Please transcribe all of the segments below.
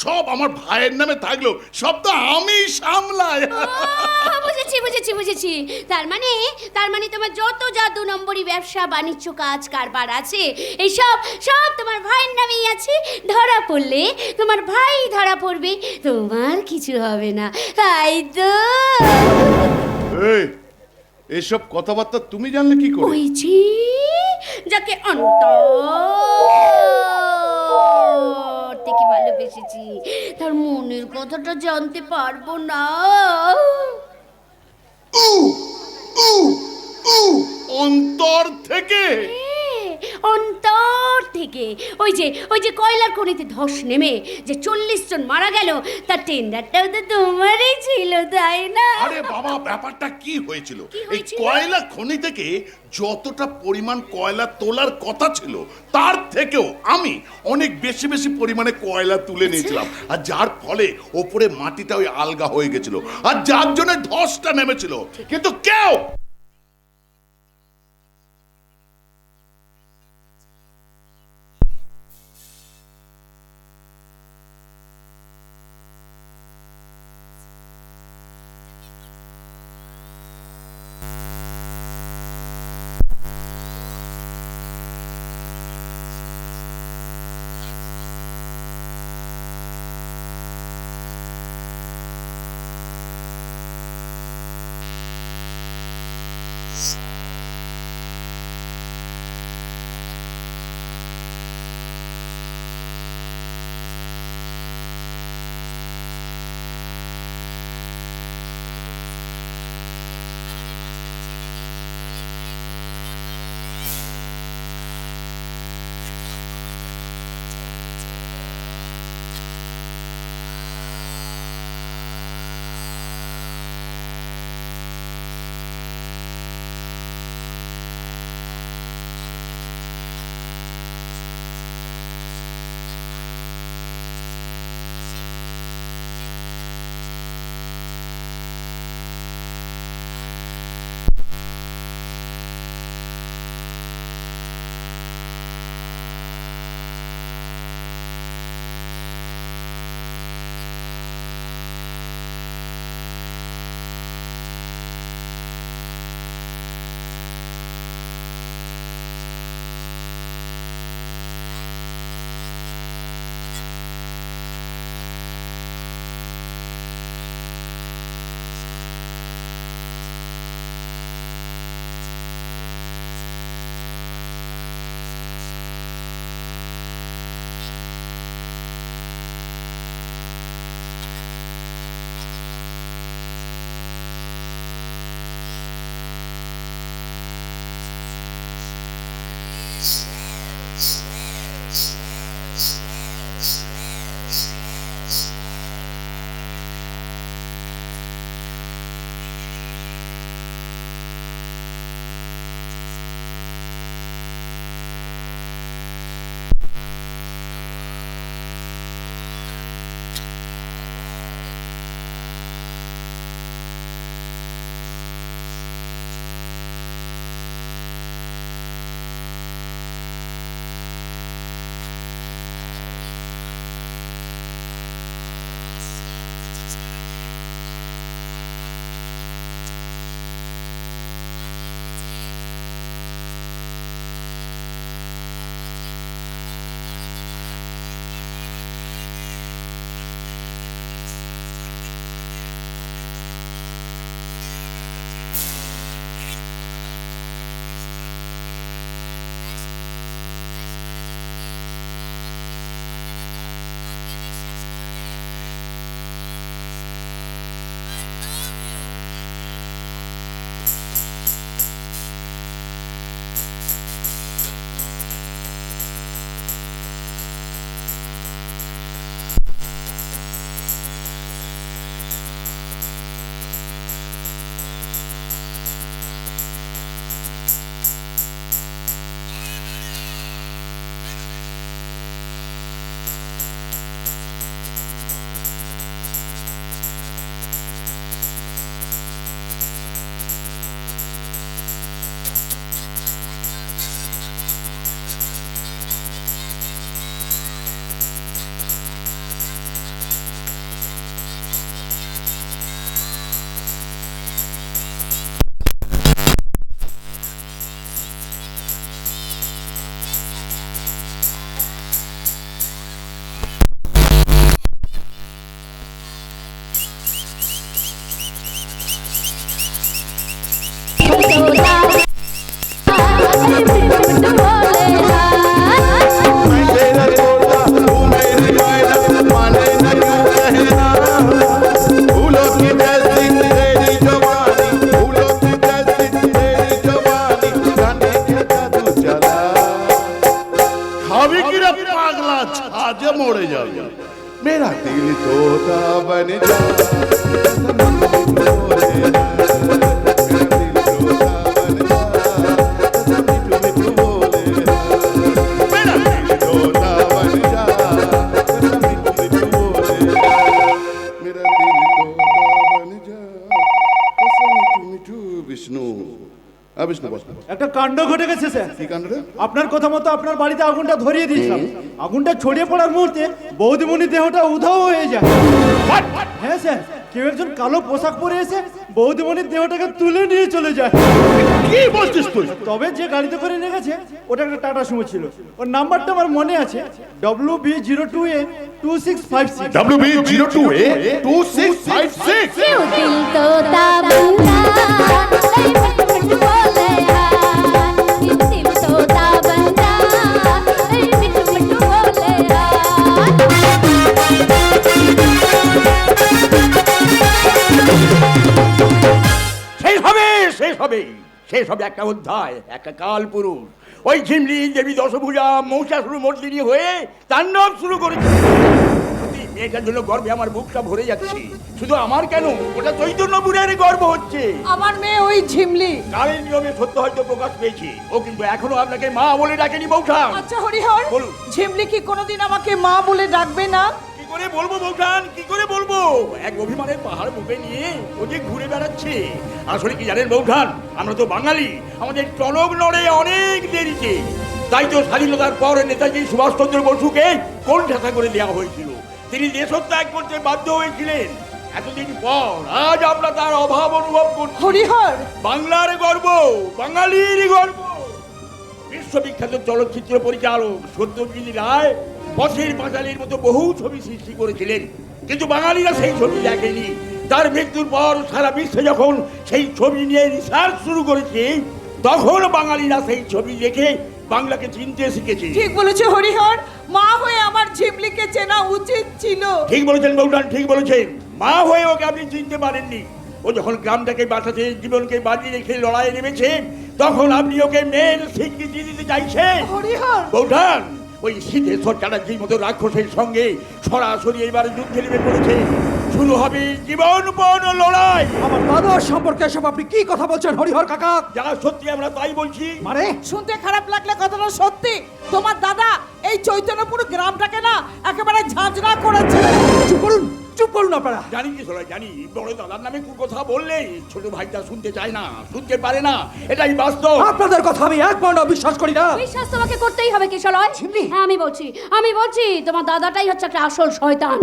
সব আমার ভাইয়ের নামে থাকলো, সব তো আমি সামলাই। বুঝেছি বুঝেছি বুঝেছি। তার মানে তোমার যত যা 2 নম্বরই ব্যবসা বাণিজ্য কাজ কারবার আছে, এই সব সব তোমার ভাইয়ের নামেই আছে। ধরা পড়লে তোমার ভাই ধরা পড়বে, তোমার কিছু হবে না, তাই তো? এই, এসব কথাবার্তা তুমি জানলে কি করে? ওই যে যাকে অন্তর থেকে ভালোবেসেছি, তার মনের কথাটা জানতে পারবো না? অন্তর থেকে? অন্তর থেকে। ওই যে কয়লার খনিতে ধস নেমে যে 40 জন মারা গেল, তার টেন্ডারটাও তো তোমারই ছিল, তাই না? আরে বাবা, ব্যাপারটা কি হয়েছিল? এই হয়েছিল? কয়লা খনি থেকে যতটা পরিমাণ কয়লা তোলার কথা ছিল, তার থেকেও আমি অনেক বেশি বেশি পরিমাণে কয়লা তুলে নিয়েছিলাম, আর যার ফলে ওপরে মাটিটা ওই আলগা হয়ে গেছিল, আর যার জন্য ধসটা নেমেছিল। কিন্তু কেউ मेरा दिल तोता बन जा मेरा दिल तोता बन जा मेरा दिल तोता बन जा विष्णु বিষ্ণু বস। একটা কাণ্ড ঘটে গেছে স্যার। কি কাণ্ড রে? আপনার কথা মতো আপনার বাড়িতে আগুনটা ধরিয়ে দিয়েছিলাম। আগুনটা ছড়িয়ে পড়ার মুহূর্তে বৌদিমণির দেহটা উধাও হয়ে যায়। হ্যাঁ স্যার, কেউ একজন কালো পোশাক পরে এসে বৌদিমণির দেহটাকে তুলে নিয়ে চলে যায়। কি বলছিস তুই? তবে যে গাড়িতে করে নিয়ে গেছে ওটা একটা টাটা সুমো ছিল। ওর নাম্বারটা আমার মনে আছে, WB02A 2656। WB02A 2656। क्यों दिल तोता बनता ऐ मिट मिट बोले हाय, क्यों दिल तोता बनता ऐ मिट मिट बोले শেষ হবে একটা অধ্যায়, একটা কাল পুরুষ। ওই ঝিমলি দেবী দশভুজা মহিষাসুর মর্দিনী হয়ে তাণ্ডব শুরু করেছে। সত্যি মেয়েটার জন্য গর্বে আমার বুকটা ভরে যাচ্ছে। শুধু আমার কেন, ওটা চৈতন্যপুরের গর্ব হচ্ছে। আমার মেয়ে ওই ঝিমলি। কালের নিয়মে সত্য হয়তো প্রকাশ পেয়েছে, ও কিন্তু এখনো আপনাকে মা বলে ডাকেনি বৌঠান। আচ্ছা হরিহর, বলুন। ঝিমলি কি কোনোদিন আমাকে মা বলে ডাকবে না? কি করে বলবো বৌঠান, কি করে বলবো? এক অভিমানের পাহাড় বুকে নিয়ে ও যে ঘুরে বেড়াচ্ছে। আসলে কি জানেন বৌঠান, আমরা তো বাঙালি, আমাদের টনক নড়ে অনেক দেরিতে। তাই তো স্বাধীনতার পর নেতাজি সুভাষচন্দ্র বসুকে কোণঠাসা করে দেওয়া হয়েছিল। তিনি দেশত্যাগ করতে বাধ্য হয়েছিলেন। এতদিন পর আজ আমরা তার অভাব অনুভব করছি। হরিহর, বাংলার গর্ব, বাঙালির গর্ব। বিশ্ববিখ্যাত চলচ্চিত্র পরিচালক সত্যজিৎ রায় পথের পাঁচালীর মতো বহু ছবি সৃষ্টি করেছিলেন, কিন্তু বাঙালিরা সেই ছবি দেখেনি। তার মৃত্যুর পর সারা বিশ্বে যখন সেই ছবি নিয়ে রিসার্চ শুরু করেছে, তখন বাঙালিরা সেই ছবি দেখে বাংলাকে চিনতে শিখেছে। ঠিক বলেছে হরিহর, মা হয়ে আমার ঝিমলিকে চেনা উচিত ছিল। ঠিক বলেছেন বৌঠান, ঠিক বলেছেন। মা হয়ে ওকে আপনি চিনতে পারেননি। ও যখন গ্রামটাকে বাঁচাতে জীবনকে বাজি রেখে লড়াইয়ে নেমেছে, তখন আপনি ওকে মেয়ের স্বীকৃতি দিতে চাইছেন। হরিহর, বৌঠান, ওই সিদ্ধেশ্বর চ্যাটার্জির মতো রাক্ষসের সঙ্গে সরাসরি এবার যুদ্ধে নেমে পড়েছে। শুরু হবে জীবনপণ লড়াই। আমার দাদার সম্পর্কে এসব আপনি কি কথা বলছেন হরিহর কাকা? যা সত্যি আমরা তাই বলছি। মানে শুনতে খারাপ লাগলে কথাটা সত্যি। তোমার দাদা এই চৈতন্যপুর গ্রামটাকে না একেবারে ঝাঁঝরা করেছে। চুপ করুন আপনারা। জানি কি সবাই জানি, বড় দাদার নামে কথা বললে ছোট ভাইটা শুনতে চায় না, শুনতে পারে না, এটাই বাস্তব। আপনাদের কথা আমি এক পয়েন্ট বিশ্বাস করি না। বিশ্বাস তোমাকে করতেই হবে কিশলয়। হ্যাঁ আমি বলছি তোমার দাদাটাই হচ্ছে একটা আসল শয়তান।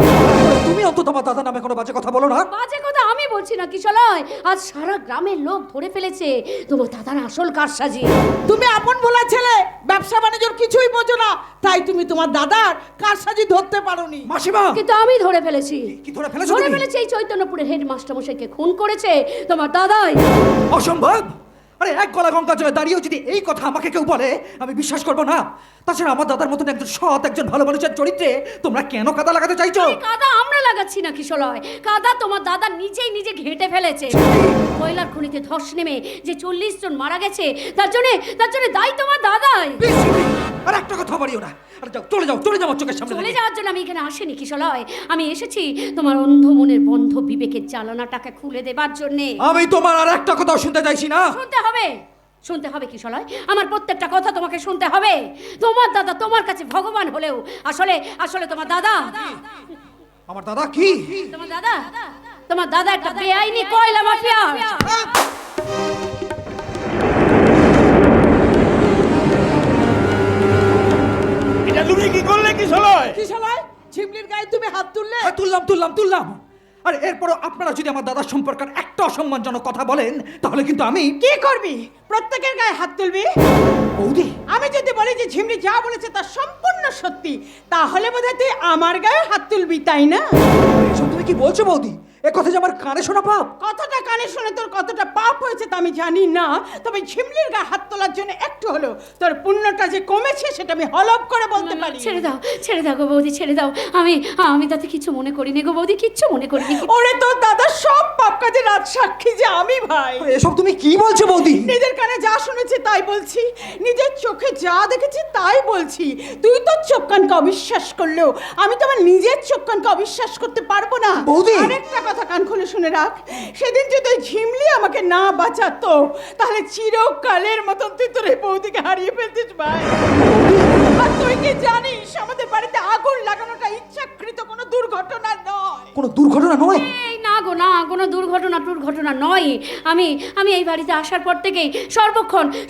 তুমি অন্তত তোমার দাদার নামে কোনো বাজে কথা বলো না। বাজে কথা আমি বলছি না কিশলয়, আজ সারা গ্রামের লোক ধরে ফেলেছে তোমার দাদার আসল কারসাজি। তুমি আপন ভোলা ছেলে, ব্যবসা বাণিজ্যর কিছুই বোঝো না, তাই তুমি তোমার দাদার কারসাজি ধরতে পারোনি। মাসিমা, কিন্তু আমি ধরে ফেলেছি। কি ধরে ফেলেছো ধরে তুমি? ফেলেছি এই চৈতন্যপুরের হেডমাস্টার মশাইকে খুন করেছে তোমার দাদাই। অসম্ভব। আরে এক গলা গঙ্গা জলে দাঁড়িয়েও যদি এই কথা আমাকে কেউ বলে, আমি বিশ্বাস করবো না। তাছাড়া আমার দাদার মতন একজন সৎ, একজন ভালো মানুষের চরিত্রে তোমরা কেন কাদা লাগাতে চাইছো? কাদা আমরা লাগাচ্ছি না কিশলয়, কাদা তোমার দাদা নিজে ঘেঁটে ফেলেছে। কয়লার খনিতে ধস নেমে যে 40 জন মারা গেছে, তার জন্য দায়ী তোমার দাদাই। আর একটা কথা বলিও না। আরে যাও, চলে যাও আমার চোখের সামনে চলে থেকে। যাওয়ার জন্য আমি এখানে আসিনি কিশলয়, আমি এসেছি তোমার অন্ধ মনের বন্ধ বিবেকের জ্বালানাটাকে খুলে দেবার জন্য। আমি তোমার আর একটা কথা শুনতে চাইছি না। শুনতে হবে কিশলয়, আমার প্রত্যেকটা কথা তোমাকে শুনতে হবে। তোমার দাদা তোমার কাছে ভগবান হলেও আসলে তোমার দাদা। আমার দাদা কি? তোমার দাদা একটা বেআইনি কয়লা মাফিয়া। এটা তুমি কি করলে কিশলয়? কি শালায়, ঝিমলির গায়ে তুমি হাত তুললে? হ্যাঁ, তুললাম। আর এরপরও আপনারা যদি আমার দাদার সম্পর্কের একটা অসম্মানজনক কথা বলেন, তাহলে কিন্তু আমি। কি করবি? প্রত্যেকের গায়ে হাত তুলবি? বৌদি, আমি যদি বলি যে ঝিমলি যা বলেছে তা সম্পূর্ণ সত্যি, তাহলে বোধহয় তুই আমার গায়ে হাত তুলবি, তাই না? এসব তুমি কি বলছো বৌদি? এ কথা যে আমার কানে শোনা পাপ। কথাটা কানে শুনে তোর কতটা পাপ হয়েছে তা আমি জানি না, তবে ঝিমলির গায়ে হাত তোলার জন্য একটু হলো তোর পুণ্যটা যে কমেছে সেটা আমি হলপ করে বলতে পারি। ছেড়ে দাও গো বৌদি, ছেড়ে দাও। আমি তাতে কিছু মনে করিনি গো বৌদি, কিচ্ছু মনে করিনি। ওরে তোর দাদা সব পাপ কাজে রাত সাক্ষী যে আমি ভাই। এসব তুমি কি বলছো বৌদি? নিজের কানে যা শুনেছি তাই বলছি, নিজের চোখে যা দেখেছি তাই বলছি। তুই তোর চোখ কানকে অবিশ্বাস করলেও আমি তো আমার নিজের চোখ কানকে অবিশ্বাস করতে পারবো না। বৌদি! আরেকটা কথা কান খুলে শুনে রাখ, সেদিন যদি ওই ঝিমলি আমাকে না বাঁচাতো তাহলে চিরকালের মতন তুই তোর এই বৌদিকে হারিয়ে ফেলতিস ভাই। আর তুই কি জানিস আমাদের বাড়িতে আগুন লাগানোটা ইচ্ছাকৃত কোনো দুর্ঘটনা নয়। কোনো দুর্ঘটনা নয়? এই না গো না, কোনো দুর্ঘটনা নয়। আমি এই বাড়িতে আসার পর থেকেই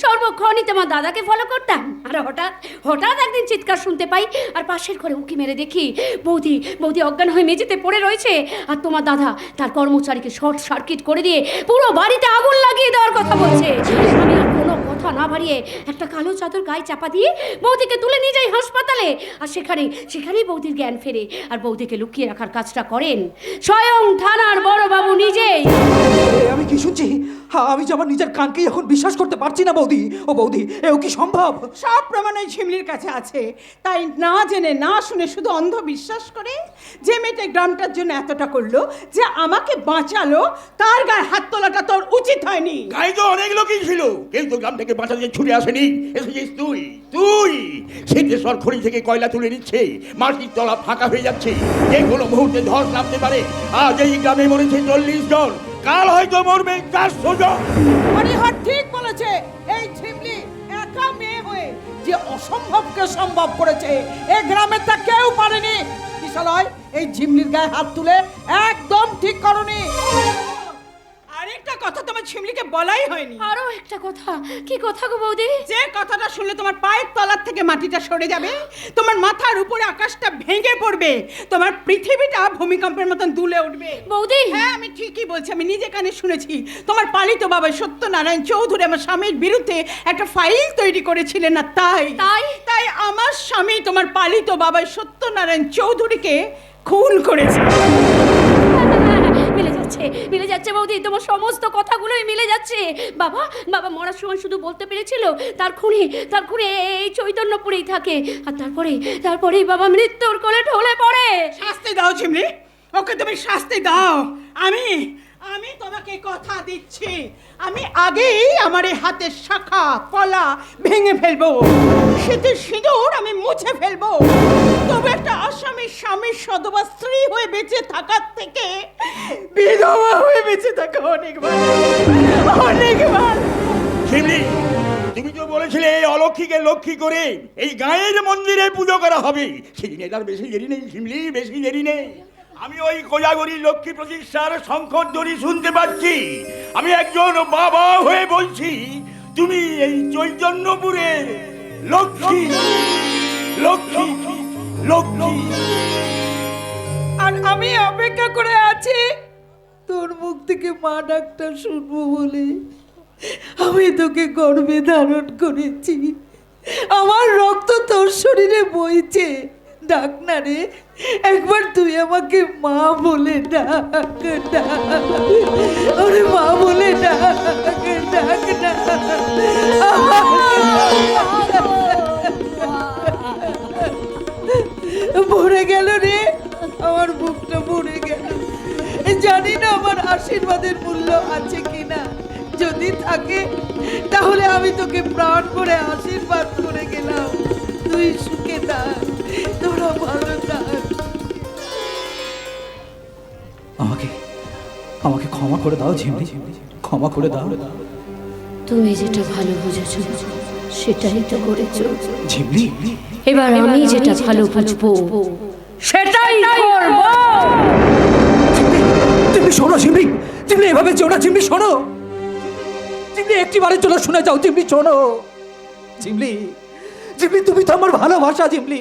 সর্বক্ষণই তোমার দাদাকে ফলো করতাম। আর হঠাৎ একদিন চিৎকার শুনতে পাই, আর পাশের ঘরে উঁকি মেরে দেখি বৌদি অজ্ঞান হয়ে মেঝেতে পড়ে রয়েছে, আর তোমার দাদা তার কর্মচারীকে শর্ট সার্কিট করে দিয়ে পুরো বাড়িতে আগুন লাগিয়ে দেওয়ার কথা বলছে। আমি আর কোনো কথা না বাড়িয়ে একটা কালো চাদর গায়ে চাপা দিয়ে বৌদিকে তুলে নিয়ে যাই হাসপাতালে। আর সেখানেই বৌদির জ্ঞান ফেরে, আর বৌদিকে লুকিয়ে রাখার কাজটা করেন স্বয়ং থানার বড় বাবু নিজেই। আমি কি শুনছি? আমি যে আমার নিজের কানকেই এখন বিশ্বাস করতে পারছি না বৌদি। ও বৌদি, এও কি সম্ভব? সব প্রমাণ ওই ঝিমলির কাছে আছে, তাই না জেনে না শুনে শুধু অন্ধ বিশ্বাস করে যে মেয়েটা গ্রামটার জন্য এতটা করলো, যে আমাকে বাঁচালো, তার গায়ে হাত তোলাটা তোর উচিত হয়নি। গায়ে তো অনেক লোকই ছিল, কেউ তো গ্রাম থেকে বাঁচাতে ছুটে আসেনি। এসেছিস তুই সিদ্ধেশ্বর খনি থেকে কয়লা তুলে নিচ্ছে, মাটির তলা ফাঁকা হয়ে যাচ্ছে, যে কোনো মুহূর্তে ধস নামতে পারে। আজ এই গ্রামে মরেছে 40 জন, কাল হয়তো মরবে 400 জন। হরিহর ঠিক বলেছে, এই ঝিমলি একা মেয়ে হয়ে যে অসম্ভবকে সম্ভব করেছে এই গ্রামে তা কেউ পারেনি। বিশালয়, এই ঝিমলির গায়ে হাত তুলে একদম ঠিক করনি। আরেকটা কথা তোমার ঝিমলিকে বলাই হয়নি। আরো একটা কথা। কি কথা গো বৌদি? যে কথাটা শুনলে তোমার পায়ের তলার থেকে মাটিটা সরে যাবে, তোমার মাথার উপরে আকাশটা ভেঙে পড়বে, তোমার পৃথিবীটা ভূমিকম্পের মতন দুলে উঠবে। বৌদি! হ্যাঁ, আমি ঠিকই বলছি, আমি নিজে কানে শুনেছি। তোমার পালিত বাবা সত্যনারায়ণ চৌধুরী আমার স্বামীর বিরুদ্ধে একটা ফাইল তৈরি করেছিলেন, না তাই আমার স্বামী তোমার পালিত বাবা সত্যনারায়ণ চৌধুরীকে খুন করেছে। মিলে যাচ্ছে বৌদি, তোমার সমস্ত কথাগুলোই মিলে যাচ্ছে। বাবা মরার সময় শুধু বলতে পেরেছিল তার খুনি এই চৈতন্যপুরেই থাকে, আর তারপরেই বাবা মৃত্যুর কোলে ঢলে পড়ে। শাস্তি দাও ঝিমলি, ওকে তুমি শাস্তি দাও। আমি তোমাকে কথা দিচ্ছি, আমি আগেই আমার এই হাতের শাখা পলা ভেঙে ফেলবো, সেতু সিঁদুর আমি মুছে ফেলবো। তবে একটা আসামির স্বামীর সধবা স্ত্রী হয়ে বেঁচে থাকার থেকে বিধবা হয়ে বেঁচে থাকা অনেক ভালো। ঝিমলি, তুমি তো বলেছিলে অলক্ষীকে লক্ষ্মী করে এই গায়ের মন্দিরে পুজো করা হবে। সেদিন এটার বেশি দেরি নেই ঝিমলি, বেশি দেরি নেই। আমি ওই কোজাগরি লক্ষ্মী প্রতিষ্ঠার শঙ্খধ্বনি শুনতে পাচ্ছি। আমি একজন বাবা হয়ে বলছি, তুমি এই চৈতন্যপুরের লক্ষ্মী লক্ষ্মী লক্ষ্মী। আর আমি অপেক্ষা করে আছি তোর মুখ থেকে মা ডাকটা শুনবো বলে। আমি তোকে গর্ভে ধারণ করেছি, আমার রক্ত তোর শরীরে বইছে। ডাক না রে, একবার তুই আমাকে মা বলে ডাক, ওরে মা বলে ডাক না। ভরে গেল রে, আমার বুকটা ভরে গেল। জানি না আমার আশীর্বাদের মূল্য আছে কিনা, যদি থাকে তাহলে আমি তোকে প্রাণ করে আশীর্বাদ করে গেলাম। তুই সুখে থাক, তোরা ভালো থাক। আমাকে ক্ষমা করে দাও ঝিমলি, ক্ষমা করে দাও। তুমি যেটা ভালো বুঝেছো সেটাই তো করেছো ঝিমলি, এবার আমি যেটা ভালো বুঝবো সেটাই করব। তুমি শোনো ঝিমলি, তুমি এভাবে চেও না ঝিমলি, শোনো ঝিমলি, একটিবারের জন্য শুনে যাও ঝিমলি, শোনো ঝিমলি, তুমি তো আমার ভালোবাসা ঝিমলি,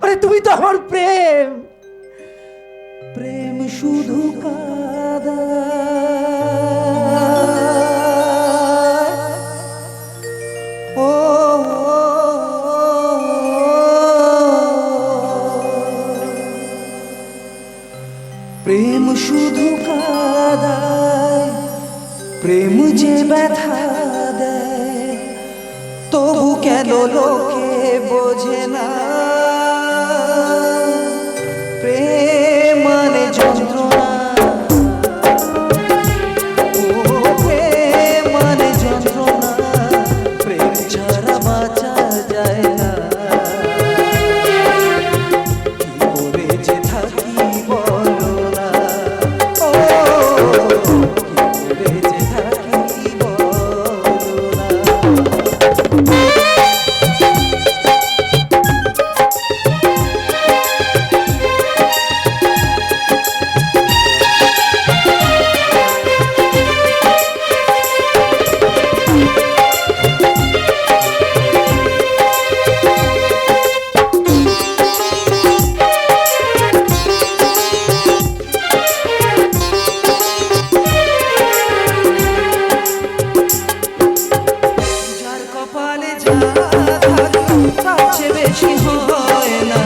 আরে তুমি তো আমার প্রেম শুধু কাদা। ও প্রেম শুধু কাঁদায়, প্রেম যে ব্যথা দেয়, তবু কেন লোকে বোঝে না প্রেম মানে যন্ত্রণা। ও প্রেম মানে যন্ত্রণা, প্রেম ছাড়া বাঁচা যায় না। কি করে যে থাকি বলো না, ও কি করে যে থাকি বলো না। যার কপালে যা থাকে তার চেয়ে বেশি হয় না,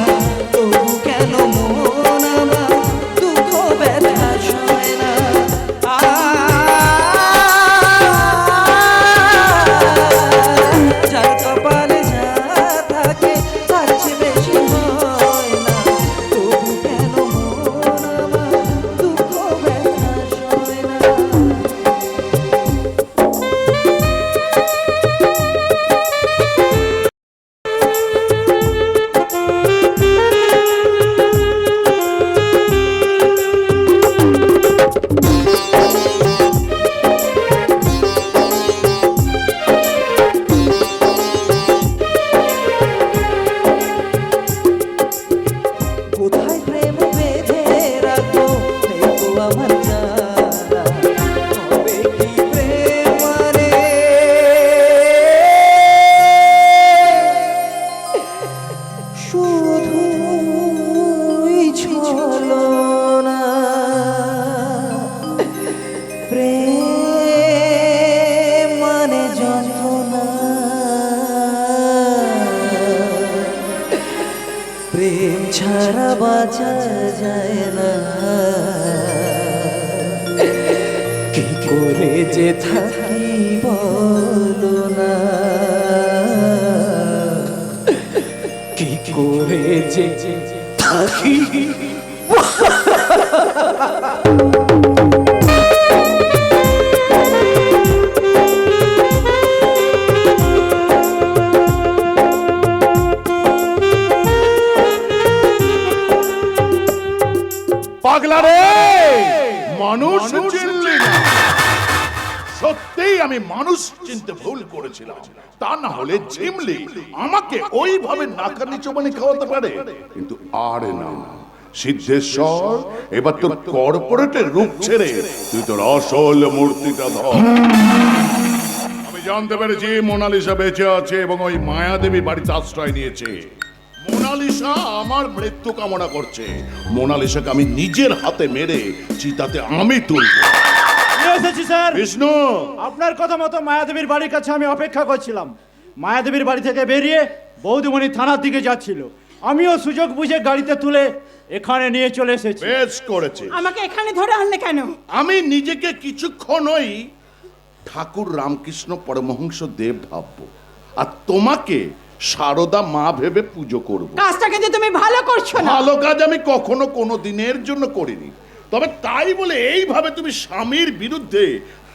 তবু কেন মন আমার দুঃখ ব্যথা সয় না। যার কপালে যা থাকে তার চেয়ে বেশি হয় না, তবু কেন মন আমার দুঃখ ব্যথা সয় না। কোথায় প্রেম বেঁধে রাখবো নেবো আমার জানা, তবে কি প্রেম মানে শুধুই ছলনা। প্রেম মানে যন্ত্রণা, প্রেম ছাড়া বাঁচা যায় না। কি করে যে থাকি বলো না, কি করে যে থাকি। পাগলা রে, মানুষ চিনলি না। সত্যিই আমি মানুষ চিনতে ভুল করেছিলাম। তা না হলে ঝিমলি আমাকে ওইভাবে নাকানি চোবানি খাওয়াতে পারে, কিন্তু আরে না, সিদ্ধেশ্বর এবার তোর কর্পোরেটের রূপ ছেড়ে তুই তোর আসল মূর্তিটা ধর। আমি জানতে পেরেছি মোনালিসা বেঁচে আছে এবং ওই মায়াদেবী বাড়িতে আশ্রয় নিয়েছে। মোনালিসা আমার মৃত্যু কামনা করছে। মোনালিসাকে আমি নিজের হাতে মেরে চিতাতে আমি তুলব। নিয়ে এসেছি স্যার। বিষ্ণু, আপনার কথা মতো মায়াদেবীর বাড়ির কাছে আমি অপেক্ষা করছিলাম। মায়াদেবীর বাড়ি থেকে বেরিয়ে বৌদিমণি থানার দিকে যাচ্ছিল। আমিও সুযোগ বুঝে গাড়িতে তুলে এখানে নিয়ে চলে এসেছি। বেশ করেছে। আমাকে এখানে ধরে আনলে কেন? আমি নিজেকে কিছুক্ষণই ঠাকুর রামকৃষ্ণ পরমহংস দেব ভাববো, আর তোমাকে সারদা মা ভেবে পুজো করব। কাজটা কিন্তু তুমি ভালো করছো না। ভালো কাজ আমি কখনো কোনো দিনের জন্য করিনি, তবে তাই বলে এইভাবে তুমি স্বামীর বিরুদ্ধে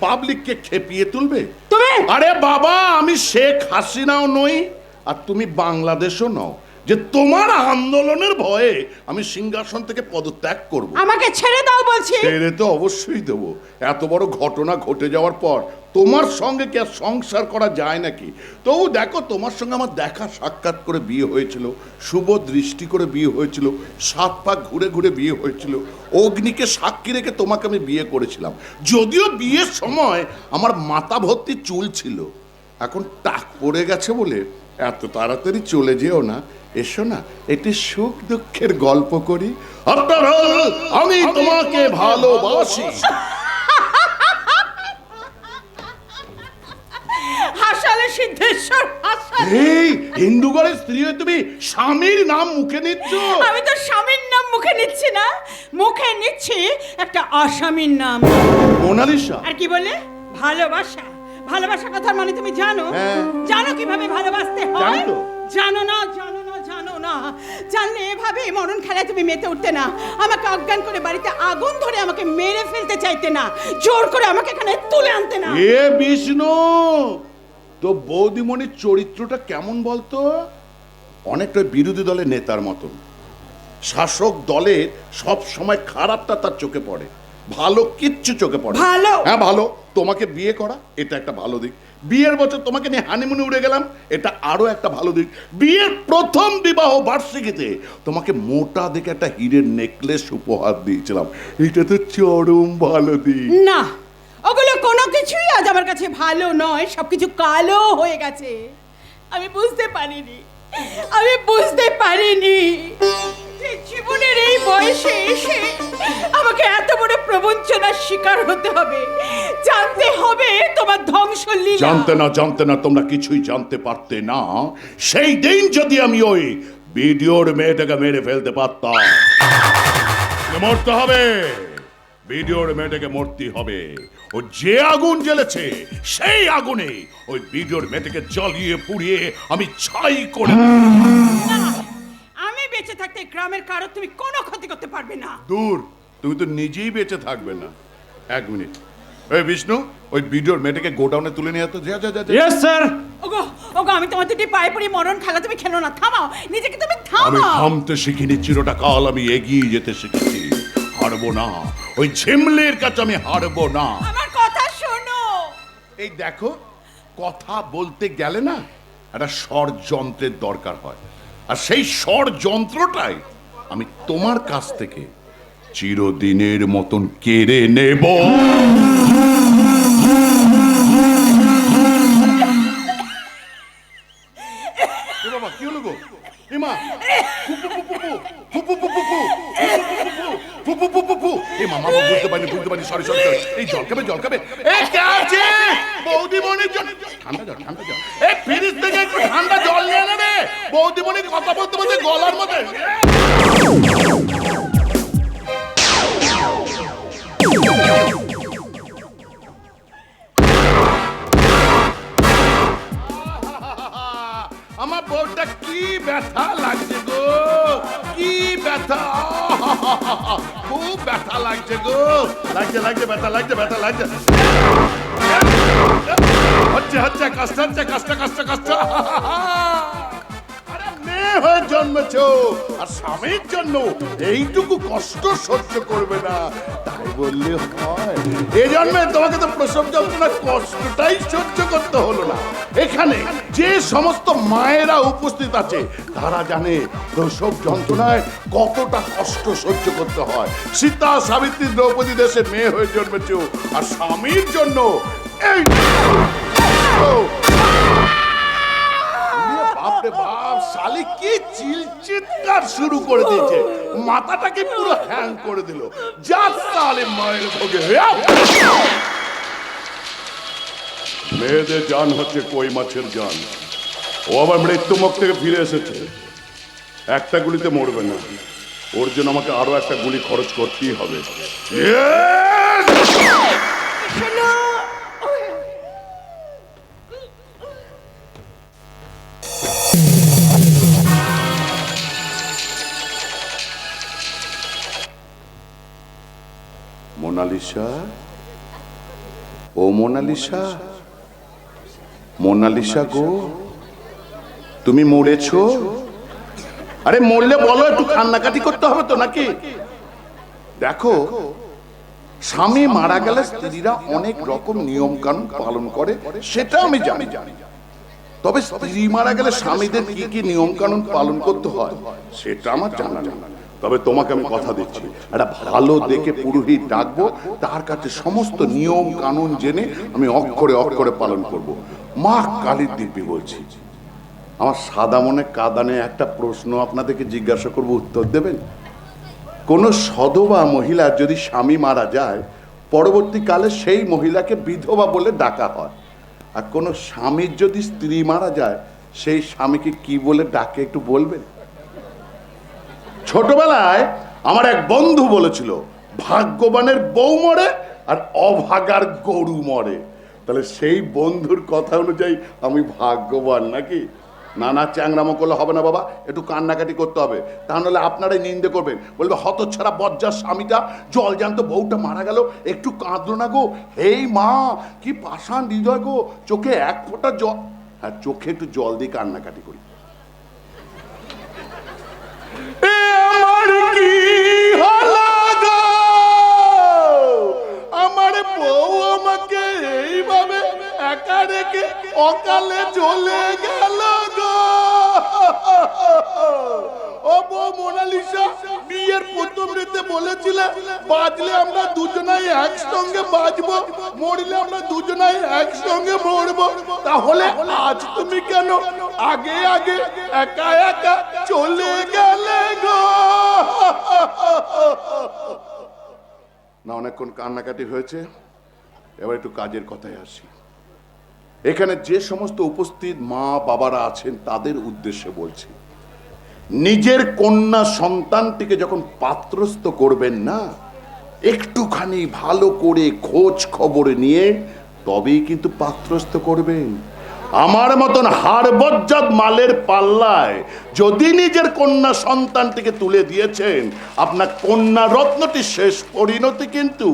পাবলিককে খেপিয়ে তুলবে? তুমি আরে বাবা, আমি শেখ হাসিনাও নই আর তুমি বাংলাদেশও নও যে তোমার আন্দোলনের ভয়ে আমি সিংহাসন থেকে পদত্যাগ করব। আমাকে ছেড়ে দাও বলছি। ছেড়ে তো অবশ্যই দেবো। এত বড় ঘটনা ঘটে যাওয়ার পর তোমার সঙ্গে কি আর সংসার করা যায় নাকি? তবু দেখো, তোমার সঙ্গে আমার দেখা সাক্ষাৎ করে বিয়ে হয়েছিল, শুভ দৃষ্টি করে বিয়ে হয়েছিল, 7 পাক ঘুরে ঘুরে বিয়ে হয়েছিল, অগ্নিকে সাক্ষী রেখে তোমাকে আমি বিয়ে করেছিলাম। যদিও বিয়ের সময় আমার মাথা ভর্তি চুল ছিল, এখন টাক পড়ে গেছে বলে এত তাড়াতাড়ি চলে যেও না। এসো না, একটি সুখ দুঃখের গল্প করি। আফটার অল আমি তোমাকে ভালোবাসি। হাসালে সিদ্ধেশ্বর, হাসালে। এই হিন্দু ঘরের স্ত্রী হয়ে তুমি স্বামীর নাম মুখে নিচ্ছ? আমি তো স্বামীর নাম মুখে নিচ্ছি না, মুখে নিচ্ছি একটা আসামির নাম। মোনালিসা? আর কি বলে? ভালোবাসা। ভালোবাসা কথার মানে তুমি জানো? হ্যাঁ। জানো কিভাবে ভালোবাসতে হয়? জানি তো। জানো না, জানো না, জানো না। জানলে এভাবে মরণ খেলায় তুমি মেতে উঠতে না। আমাকে অজ্ঞান করে বাড়িতে আগুন ধরে আমাকে মেরে ফেলতে চাইতে না। জোর করে আমাকে এখানে তুলে আনতে না। এ বিষ্ণু, তো বৌদিমণির চরিত্রটা কেমন বলতো? অনেকটা বিরোধী দলের নেতার মতন। শাসক দলের সব সময় খারাপটা তার চোখে পড়ে, ভালো কিচ্ছু চোখে পড়ে। ভালো? হ্যাঁ ভালো। তোমাকে বিয়ে করা এটা একটা ভালো দিক। বিয়ের বছর তোমাকে নিয়ে হানিমুনে উড়ে গেলাম, এটা আরো একটা ভালো দিক। বিয়ের প্রথম বিবাহ বার্ষিকীতে তোমাকে মোটা দেখে একটা হীরের নেকলেস উপহার দিয়েছিলাম, এটা তো চরম ভালো দিক। না, ওগুলো কোনো কিছুই আজ আমার কাছে ভালো নয়, সবকিছু কালো হয়ে গেছে। আমি বুঝতে পারিনি, আমি বুঝতে পারিনি যে জীবনের এই বয়সে এসে আমাকে এত বড় প্রবঞ্চনার শিকার হতে হবে। জানতে হবে তোমার ধ্বংসলীলা। জানতে না তোমরা কিছুই জানতে পারতে না। সেই দিন যদি আমি ওই ভিডিওর মেয়েটাকে মেরে ফেলতে পারতাম। মরতে হবে, ভিডিওর মেয়েটাকে মরতে হবে। ও যে আগুন জ্বেলেছে সেই আগুনে ওই ভিডিওর মেয়েটাকে জ্বালিয়ে পুড়িয়ে আমি ছাই করে না, আমি বেঁচে থাকতে গ্রামের কারো তুমি কোনো ক্ষতি করতে পারবে না। দূর, তুমি তো নিজেই বেঁচে থাকবে না। এক মিনিট, এই বিষ্ণু, ওই ভিডিওর মেয়েটাকে গোডাউনে তুলে নিয়ে যেত। যা যা যা। Yes sir. ওগো ওগো, আমি তোমার দুটি পায়ে পড়ি, মরণ খেলা তুমি খেলো না। থামাও, নিজেকে তুমি আমি থামাও। থামতে শিখিনি, চিরটা কাল আমি এগিয়ে যেতে শিখেছি। হারবো না, ওই ঝিমলির কাছে আমি হারবো না। আমার কথা শোনো। এই দেখো, কথা বলতে গেলে না একটা ষড়যন্ত্রের দরকার হয়, আর সেই ষড়যন্ত্রটাই আমি তোমার কাছ থেকে চিরদিনের মতন কেড়ে নেব। এ বাবা, কি হলো গো? এমা, বুঝতে পারিনি, সরি। এই জল খাবে। এই কে আছে? বৌদিমণির জন্য ঠান্ডা জল। এই ফ্রিজ থেকে একটু ঠান্ডা জল নিয়ে এনে রে। বৌদিমণি কথা বলতে গলার মধ্যে। আমার বউটা কি ব্যথা লাগছে গো, কি ব্যথা, খুব ব্যথা লাগছে গো। লাগছে ব্যথা লাগছে। হচ্ছে কষ্ট। আরে মেয়ে হয়ে জন্মেছো, আর স্বামীর জন্য এইটুকু কষ্ট সহ্য করবে না, তাই বললে হয়? এই জন্মে তোমাকে তো প্রসব যন্ত্রণা কষ্টটাই সহ্য করতে হলো না। এখানে যে সমস্ত মায়েরা উপস্থিত আছে তারা জানে প্রসব যন্ত্রণায় কতটা কষ্ট সহ্য করতে হয়। সীতা, সাবিত্রী, দ্রৌপদী দেশে মেয়ে হয়ে জন্মেছ, আর স্বামীর জন্য এই বাপরে বাপ, শালি কি চিৎকার শুরু করে দিয়েছে, মাথাটাকে পুরো হ্যাং করে দিল। যা শালি মায়ের ভোগে। মেয়েদের জান হচ্ছে কই মাছের জান, ও আবার মৃত্যু মুখ থেকে ফিরে এসেছে। একটা গুলিতে মরবে না, ওর জন্য আমাকে আরো একটা গুলি খরচ করতেই হবে। মোনালিসা, ও মোনালিসা গো, তুমি মরেছো? আরে মরলে বলো, একটু কান্নাকাটি করতে হবে তো নাকি? দেখো, স্বামী মারা গেলে স্ত্রীরা অনেক রকম নিয়ম কানুন পালন করে, সেটা আমি জানি। তবে স্ত্রী মারা গেলে স্বামীদের কি কি নিয়ম কানুন পালন করতে হয় সেটা আমার জানা নেই। তবে তোমাকে আমি কথা দিচ্ছি, একটা ভালো দেখে পুরোহিত ডাকবো, তার কাছে সমস্ত নিয়ম কানুন জেনে আমি অক্ষরে পালন করব। মা কালীর দিব্যি বলছি। আমার সাদা মনে কাদানে একটা প্রশ্ন আপনাদেরকে জিজ্ঞাসা করব, উত্তর দেবেন? কোন সধবা মহিলা যদি স্বামী মারা যায়, পরবর্তীকালে সেই মহিলাকে বিধবা বলে ডাকা হয়। আর কোন স্বামীর যদি স্ত্রী মারা যায়, সেই স্বামীকে কি বলে ডাকে একটু বলবেন? ছোটবেলায় আমার এক বন্ধু বলেছিল ভাগ্যবানের বউ মরে আর অভাগার গরু মরে। তাহলে সেই বন্ধুর কথা অনুযায়ী আমি ভাগ্যবান নাকি? না না, চ্যাংরামো করলে হবে না বাবা, একটু কান্নাকাটি করতে হবে, তা নাহলে আপনারাই নিন্দে করবেন, বলবে হতচ্ছাড়া বজ্জার স্বামীটা জলজান্ত বউটা মারা গেল, একটু কাঁদলো না গো, হেই মা কি পাষাণ হৃদয় গো, চোখে এক ফোঁটা জল, হ্যাঁ চোখে একটু জল দিয়ে কান্নাকাটি করি। আমার কি হলো গো, আমার বউ আমাকে এইভাবে একা রেখে অকালে চলে গেল গো। ও বউ মোনালিসা, বিয়ের প্রথম রাতে বলেছিলে বাজলে আমরা দুজনাই একসঙ্গে বাজবো, মরলে আমরা দুজনাই একসঙ্গে মরবো, তাহলে আজ তুমি কেন আগে আগে একা একা চলে গেলে গো? না, অনেকক্ষণ কান্নাকাটি হয়েছে, এবার একটু কাজের কথায় আসি। এখানে যে সমস্ত উপস্থিত মা বাবারা আছেন তাদের উদ্দেশ্যে বলছি, নিজের কন্যা সন্তানটিকে যখন পাত্রস্থ করবেন না, একটুখানি ভালো করে খোঁজ খবর নিয়ে তবেই কিন্তু পাত্রস্থ করবেন। আমার মতন হাড়বজ্জাত মালের পাল্লায় যদি নিজের কন্যা সন্তানটিকে তুলে দিয়েছেন, আপনার কন্যা রত্নটি শেষ পরিণতি কিন্তু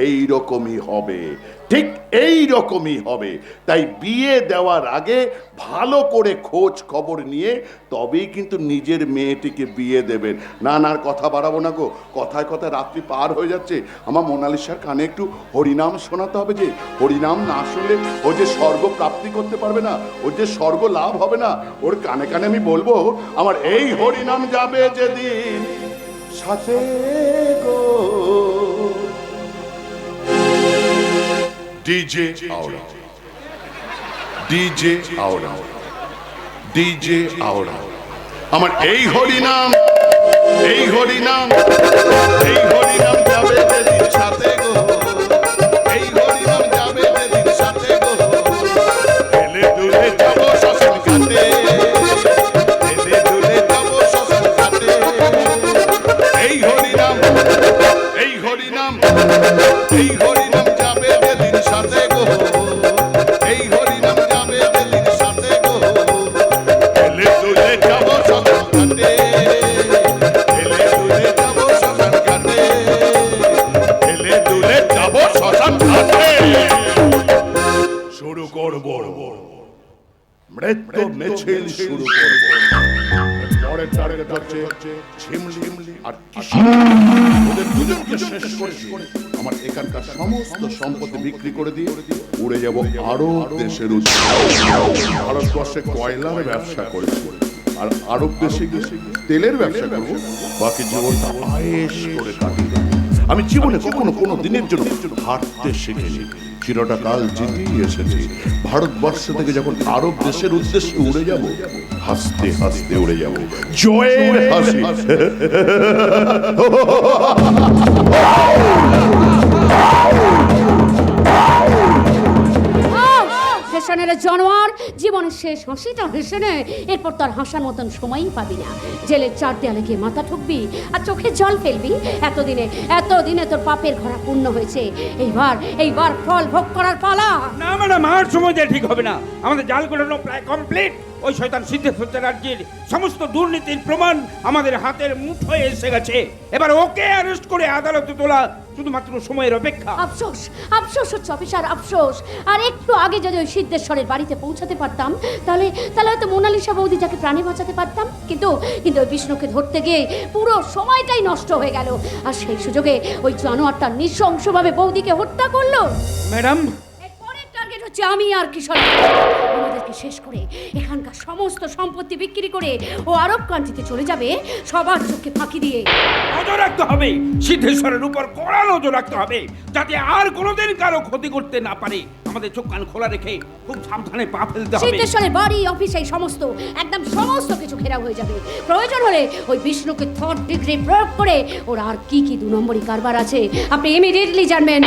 এই রকমই হবে, ঠিক এই রকমই হবে। তাই বিয়ে দেওয়ার আগে ভালো করে খোঁজ খবর নিয়ে তবেই কিন্তু নিজের মেয়েটিকে বিয়ে দেবেন। না না, আর কথা বাড়াবো না গো, কথায় কথায় রাত্রি পার হয়ে যাচ্ছে। আমার মোনালিসার কানে একটু হরিনাম শোনাতে হবে, যে হরিনাম না শুনলে ও যে স্বর্গ প্রাপ্তি করতে পারবে না, ওর যে স্বর্গ লাভ হবে না, ওর কানে কানে আমি বলবো আমার এই হরিনাম যাবে যেদিন সাথে গো। ডিজে আওড়া, ডিজে আওড়া, ডিজে আওড়া, আমার এই হরিনাম, এই হরিনাম, এই হরিনাম যাবে যেদিন সাথে গো, এই হরিনাম যাবে যেদিন সাথে গো, এলে দুলে যাব শ্মশান ঘাটে, এলে দুলে যাব শ্মশান ঘাটে, এই হরিনাম, এই হরিনাম, এই হরিনাম যাবে যেদিন সাথে গো, এই হরিনাম যাবে যেদিন সাথে গো, এলে দুলে যাব শ্মশান ঘাটে, এলে দুলে যাব শ্মশান ঘাটে, এলে দুলে যাব শ্মশান ঘাটে। শুরু করব মৃত্যু মিছিল, শুরু করব। পরের টার্গেট হচ্ছে ঝিমলি আর কিশোর, ওদের দুজনকে শেষ করে আমার এখানকার সমস্ত সম্পত্তি বিক্রি করে দিয়ে উড়ে যাব আরব দেশের উদ্দেশ্যে। ভারতবর্ষে কয়লার ব্যবসা করেছি, আর আরব দেশে গিয়ে তেলের ব্যবসা করব, বাকি জীবনটা আয়েশ করে কাটিয়ে দেব। আমি জীবনে কখনো কোনো দিনের জন্য হারতে শিখিনি, চিরটা কাল জিতেই এসেছি। ভারতবর্ষ থেকে যখন আরব দেশের উদ্দেশ্যে উড়ে যাব, হাসতে হাসতে উড়ে যাব, জয়ের হাসি। হেসনের জানোয়ার, জীবনের শেষ হাসিটা হেসনে, এরপর তার হাসার মতন সময়ই পাবি না। জেলের চার দেয়ালে গিয়ে মাথা ঠুকবি আর চোখে জল ফেলবি। এতদিনে তোর পাপের ঘোড়া পূর্ণ হয়েছে, এইবার ফল ভোগ করার পালা। না ম্যাডাম, আর সময় দিয়ে ঠিক হবে না, আমাদের জাল গোড়ানো প্রায় কমপ্লিট। ওই শয়তান সিদ্ধেশ্বর রাজ্যের সমস্ত দুর্নীতির প্রমাণ আমাদের হাতের মুঠোয় এসে গেছে। এবার ওকে অ্যারেস্ট করে আদালতে তোলা শুধুমাত্র সময়ের অপেক্ষা। আফসোস হচ্ছে অফিসার, আফসোস। আর একটু আগে যদি ওই সিদ্ধেশ্বরের বাড়িতে পৌঁছাতে পারতাম, তাহলে হয়তো মোনালিসা বৌদি যাকে প্রাণে বাঁচাতে পারতাম। কিন্তু ওই বিষ্ণুকে ধরতে গিয়ে পুরো সময়টাই নষ্ট হয়ে গেল, আর সেই সুযোগে ওই জানোয়ারটা নৃশংসভাবে বৌদিকে হত্যা করলো। ম্যাডাম, টার্গেট হচ্ছে আমি আর কিশোর। আমাদেরকে শেষ করে এখানকার সমস্ত সম্পত্তি বিক্রি করে ও আরব কান্ট্রিতে চলে যাবে, সবার চোখে ফাঁকি দিয়ে। নজর রাখতে হবে, সিদ্ধেশ্বরের উপর কড়া নজর রাখতে হবে, যাতে আর কোনোদিন কারো ক্ষতি করতে না পারে। আমাদের চোখ কান খোলা রেখে খুব সাবধানে পা ফেলতে হবে। সিদ্ধেশ্বরের বাড়ি, অফিস, এই একদম সমস্ত কিছু ঘেরাও হয়ে যাবে। প্রয়োজন হলে ওই বিষ্ণুকে 3rd ডিগ্রি প্রয়োগ করে ওর আর কি দু নম্বরই কারবার আছে আপনি ইমিডিয়েটলি জানবেন।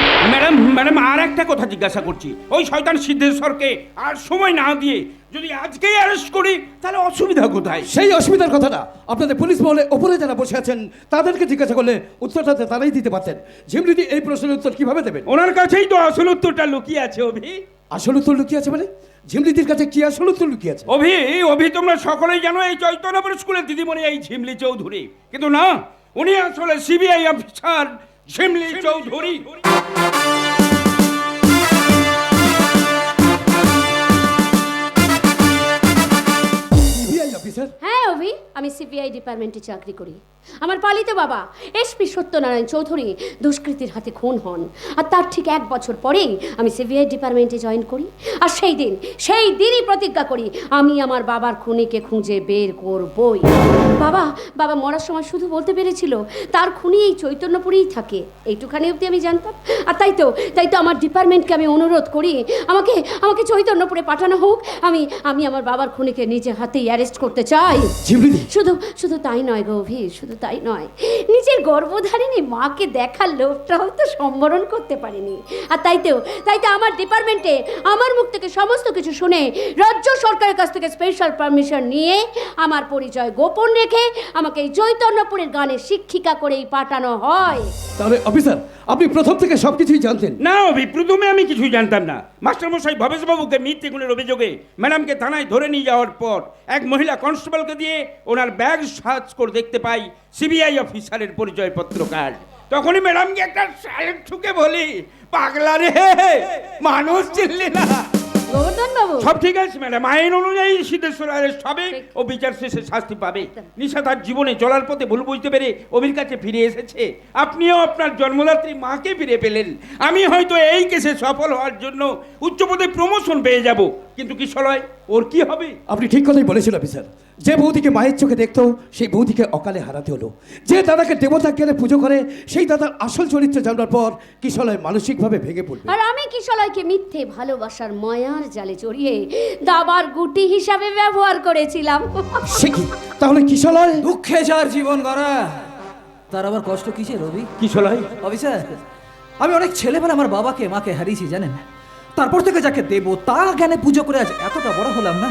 ম্যাডাম, আর একটা কথা জিজ্ঞাসা করছি। ওই শয়তান সিদ্ধেশ্বরকে আর সময় না দিয়ে যদি আজকেই অ্যারেস্ট করি তাহলে অসুবিধা কোথায়? সেই অসুবিধার কথাটা আপনাদের পুলিশ মহলে ওপরে যারা বসে আছেন তাদেরকে জিজ্ঞাসা করলে উত্তরটা তো তারাই দিতে পারতেন। ঝিমলিদি এই প্রশ্নের উত্তর কিভাবে দেবেন? ওনার কাছেই তো আসল উত্তরটা লুকিয়ে আছে অভি। আসল উত্তর লুকিয়ে আছে মানে? ঝিমলিদির কাছে কি আসল উত্তর লুকিয়ে আছে? অভি তোমরা সকলেই জানো এই চৈতন্যপুর স্কুলের দিদিমণি এই ঝিমলি চৌধুরী, কিন্তু না, উনি আসলে CBI officer Jhimli Chowdhury. CBI officer? হ্যাঁ অভি, আমি সিবিআই ডিপার্টমেন্টে চাকরি করি। আমার পালিত বাবা এসপি সত্যনারায়ণ চৌধুরী দুষ্কৃতীর হাতে খুন হন, আর তার ঠিক 1 বছর পরেই আমি সিবিআই ডিপার্টমেন্টে জয়েন করি। আর সেই দিনই প্রতিজ্ঞা করি আমি আমার বাবার খুনিকে খুঁজে বের করবই। বাবা মরার সময় শুধু বলতে পেরেছিল তার খুনি এই চৈতন্যপুরেই থাকে, এইটুখানি অবধি আমি জানতাম। আর তাই তো আমার ডিপার্টমেন্টকে আমি অনুরোধ করি আমাকে চৈতন্যপুরে পাঠানো হোক। আমি আমার বাবার খুনিকে নিজে হাতেই অ্যারেস্ট করতে চাই। ঝিমলিদি? শুধু তাই নয় গভীর, শুধু তাই নয়, নিজের গর্ভধারিণী মাকে দেখার লোভটাও তো সম্বরণ করতে পারিনি। আর তাই তো আমার ডিপার্টমেন্টে আমার মুখ থেকে সমস্ত কিছু শুনে রাজ্য সরকারের কাছ থেকে স্পেশাল পারমিশন নিয়ে আমার পরিচয় গোপন রেখে আমাকে এই চৈতন্যপুরের গানের শিক্ষিকা করেই পাঠানো হয়। তাহলে অফিসার আপনি প্রথম থেকে সবকিছুই জানতেন? না অভি, প্রথমে আমি কিছুই জানতাম না। মাস্টারমশাই ভবেশবাবুকে মিথ্যে খুনের অভিযোগে ম্যাডামকে থানায় ধরে নিয়ে যাওয়ার পর এক মহিলা কনস্টেবলকে দিয়ে ওনার ব্যাগ সার্চ করে দেখতে পাই সিবিআই অফিসারের পরিচয়পত্র কার্ড। তখনই ম্যাডামকে একটা স্যালুট ঠুকে বলি, পাগলা রে, মানুষ চিনলি না। গোবর্ধন বাবু, সব ঠিক আছে ম্যাডাম, আইন অনুযায়ী সিদ্ধেশ্বর অ্যারেস্ট হবে ও বিচার শেষে শাস্তি পাবে। নিশা তার জীবনে চলার পথে ভুল বুঝতে পেরে অভির কাছে ফিরে এসেছে। আপনিও আপনার জন্মদাত্রী মাকে ফিরে পেলেন। আমি হয়তো এই কেসে সফল হওয়ার জন্য উচ্চপদে প্রমোশন পেয়ে যাব, কিন্তু কিশলয় ওর কি হবে? আপনি ঠিক কথাই বলেছেন অফিসার। যে বৌদিকে মায়ের চোখে দেখতো সেই বৌদিকে অকালে হারাতে হলো। যে দাদাকে দেবতা জ্ঞানে পুজো করে সেই দাদার আসল চরিত্র জানার পর কিশলয় মানসিকভাবে ভেঙে পড়বে। আর আমি কিশলয়কে মিথ্যে ভালোবাসার মায়ার জালে জড়িয়ে দাবার গুটি হিসাবে ব্যবহার করেছিলাম। সে কি তাহলে কিশলয়? দুঃখে যার জীবন গড়া তার আবার কষ্ট কিসে রবি? কিশলয় অফিসার, আমি অনেক ছেলেবেলা আমার বাবাকে মাকে হারিয়েছি জানেন। তারপর থেকে যাকে দেব তা জ্ঞানে পুজো করে আজ এতটা বড় হলাম না,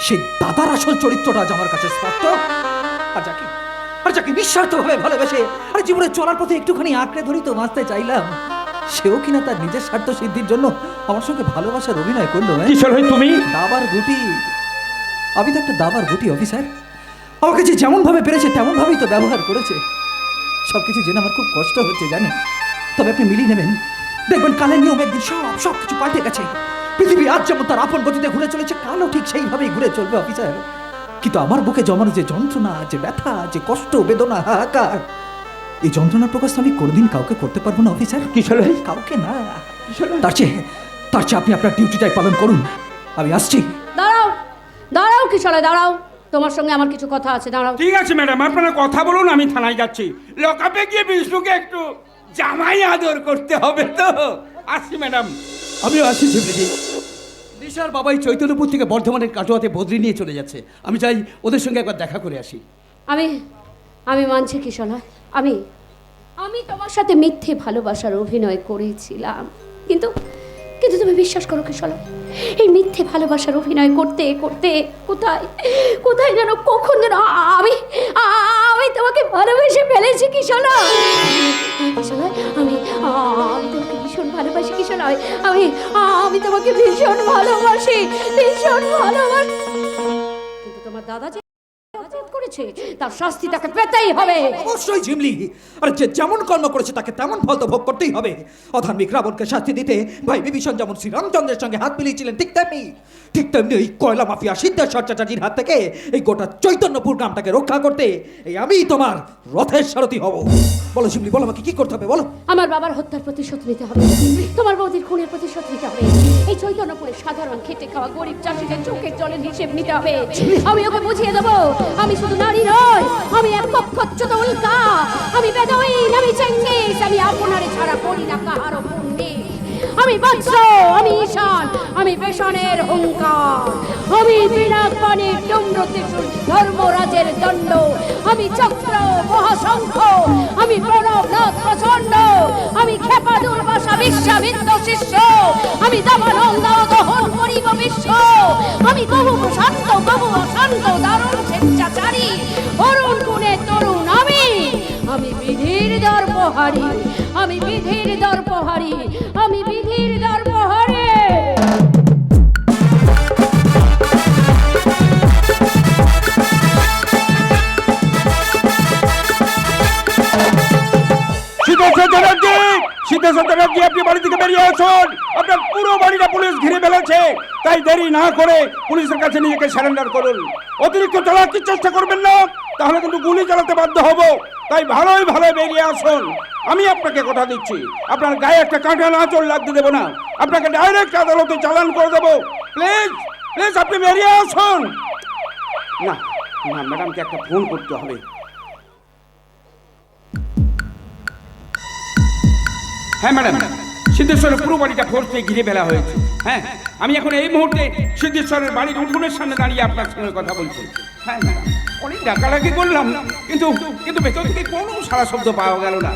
সেই দাদার আসল চরিত্রটা আজ আমার কাছে স্পষ্ট। আর যাকে নিঃস্বার্থভাবে ভালোবেসে আর জীবনে চলার পথে একটুখানি আঁকড়ে ধরি তো বাঁচতে চাইলাম, সেও কিনা তার নিজের স্বার্থ সিদ্ধির জন্য আমার সঙ্গে ভালোবাসার অভিনয় করলো। কিশলয় তুমি? দাবার গুটি, আমি তো একটা দাবার গুটি অফিসার। আমাকে যে যেমন ভাবে পেরেছে তেমন ভাবেই তো ব্যবহার করেছে। সবকিছু জেনে আমার খুব কষ্ট হচ্ছে জানেন। তবে আপনি মিলিয়ে নেবেন, দেখবেন কালের নিয়ম একদিন সব কিছু পাল্টে গেছে। পৃথিবী আজ যেমন তার আপন গতিতে ঘুরে চলেছে, কালও ঠিক সেইভাবেই ঘুরে চলবে অফিসার। কিন্তু আমার বুকে জমানো যে যন্ত্রণা, যে ব্যথা, যে কষ্ট, বেদনা, হাহাকার, এই যন্ত্রণার প্রকাশ আমি কোনোদিন কাউকে করতে পারবো না অফিসার। কিশলয়? কাউকে না। তার চেয়ে আপনি আপনার ডিউটিটাই পালন করুন। আমি আসছি। দাঁড়াও কিশলয়, দাঁড়াও, তোমার সঙ্গে আমার কিছু কথা আছে, দাঁড়াও। ঠিক আছে ম্যাডাম, আপনারা কথা বলুন, আমি থানায় যাচ্ছি। লকআপে গিয়ে বিষ্ণুকে একটু জামাই আদর করতে হবে তো। আসছি ম্যাডাম। আমিও আসি ঝিমলিদি। নিশার বাবাই চৈতন্যপুর থেকে বর্ধমানের কাটোয়াতে বদলি নিয়ে চলে যাচ্ছে। আমি চাই ওদের সঙ্গে একবার দেখা করে আসি। আমি মানছি কিশলয়, আমি তোমার সাথে মিথ্যে ভালোবাসার অভিনয় করেছিলাম, কিন্তু তুমি বিশ্বাস করো কিশলয়, এই মিথ্যে ভালোবাসার অভিনয় করতে করতে কোথায় যেন কখন যেন আমি তোমাকে ভালোবেসে ফেলেছি কিশলয়। আমি তোমাকে ভীষণ ভালোবাসি কিশলয়, আমি তোমাকে ভীষণ ভালোবাসি। কিন্তু তোমার দাদা যে অপরাধ করেছে তার শাস্তি তাকে পেতেই হবে। অবশ্যই ঝিমলি, আর যে যেমন কর্ম করেছে তাকে তেমন ফল তো ভোগ করতেই হবে। অধার্মিক রাবণকে শাস্তি দিতে ভাই বিভীষণ যেমন শ্রীরামচন্দ্রের সঙ্গে হাত মিলিয়েছিলেন, ঠিক তেমনি ওই কয়লা মাফিয়া সিদ্ধেশ্বর চাচাজির হাত থেকে এই গোটা চৈতন্যপুর গ্রামটাকে রক্ষা করতে এই আমি তোমার রথের সারথি হব। বলো ঝিমলি, বলো আমাকে কি করতে হবে বলো। আমার বাবার হত্যার প্রতিশোধ নিতে হবে, তোমার বৌদির খুনের প্রতিশোধ নিতে হবে, এই চৈতন্যপুরে সাধারণ খেটে খাওয়া গরিব চাষিদের চোখের জলের হিসেব নিতে হবে। আমি ওকে বুঝিয়ে দেবো আমি শুধু নারী নয়, আমি এক কক্ষচ্যুত উল্কা, আমি বেদুইন, আমি চেঙ্গিস, আমি আপনারে ছাড়া করি না কাহারও পুণ্যে। আমি বৎস, আমি ঈশান, আমি বেশনের হুঙ্কার, আমি বিনাকপাণির ডুম্রত্রিশূল ধর্মরাজের দণ্ড, আমি চক্র মহাশঙ্খ, আমি প্রণবনাথ প্রচণ্ড, আমি ক্ষেপা দুর্বাসা বিশ্বামিত্র শিষ্য, আমি দাবানন্দ দহন করিব বিশ্ব। আমি বহু প্রশান্ত, বহু অশান্ত, দারুণ স্বেচ্ছাচারী, অরুণ গুণে তরুণ আমি বিধির দর্পহারি, আমি বিধির দর্পহারি, আমি বিধির দর্পহারি। সিদ্ধেশ্বর চ্যাটার্জি, সিদ্ধেশ্বর চ্যাটার্জি, আপনি বাড়ি থেকে বেরিয়ে আসুন। আপনার পুরো বাড়িটা পুলিশ ঘিরে ফেলেছে, তাই দেরি না করে পুলিশের কাছে নিজেকে সারেন্ডার করুন। অতিরিক্ত চালাকির চেষ্টা করবেন না, তাহলে কিন্তু গুলি চালাতে বাধ্য হব। তাই ভালোই ভালো বেরিয়ে আসুন। আমি আপনাকে কথা দিচ্ছি, আপনার গায়ে একটা কাঁটা আঁচড় লাগতে দেবো না, আপনাকে ডাইরেক্ট আদালতে চালান করে দেবো। প্লিজ প্লিজ আপনি বেরিয়ে আসুন। না না, ম্যাডামকে একটা ফোন করতে হবে। হ্যাঁ ম্যাডাম, সিদ্ধেশ্বরের পুরো বাড়িটা ফোর্স দিয়ে ঘিরে ফেলা হয়েছে। হ্যাঁ, আমি এখন এই মুহূর্তে সিদ্ধেশ্বরের বাড়ির উঠোনের সামনে দাঁড়িয়ে আপনার সঙ্গে কথা বলছি। হ্যাঁ ম্যাডাম, অনেক ডাকাডাকি করলাম, কিন্তু ভেতর থেকে কোনো সারা শব্দ পাওয়া গেল না।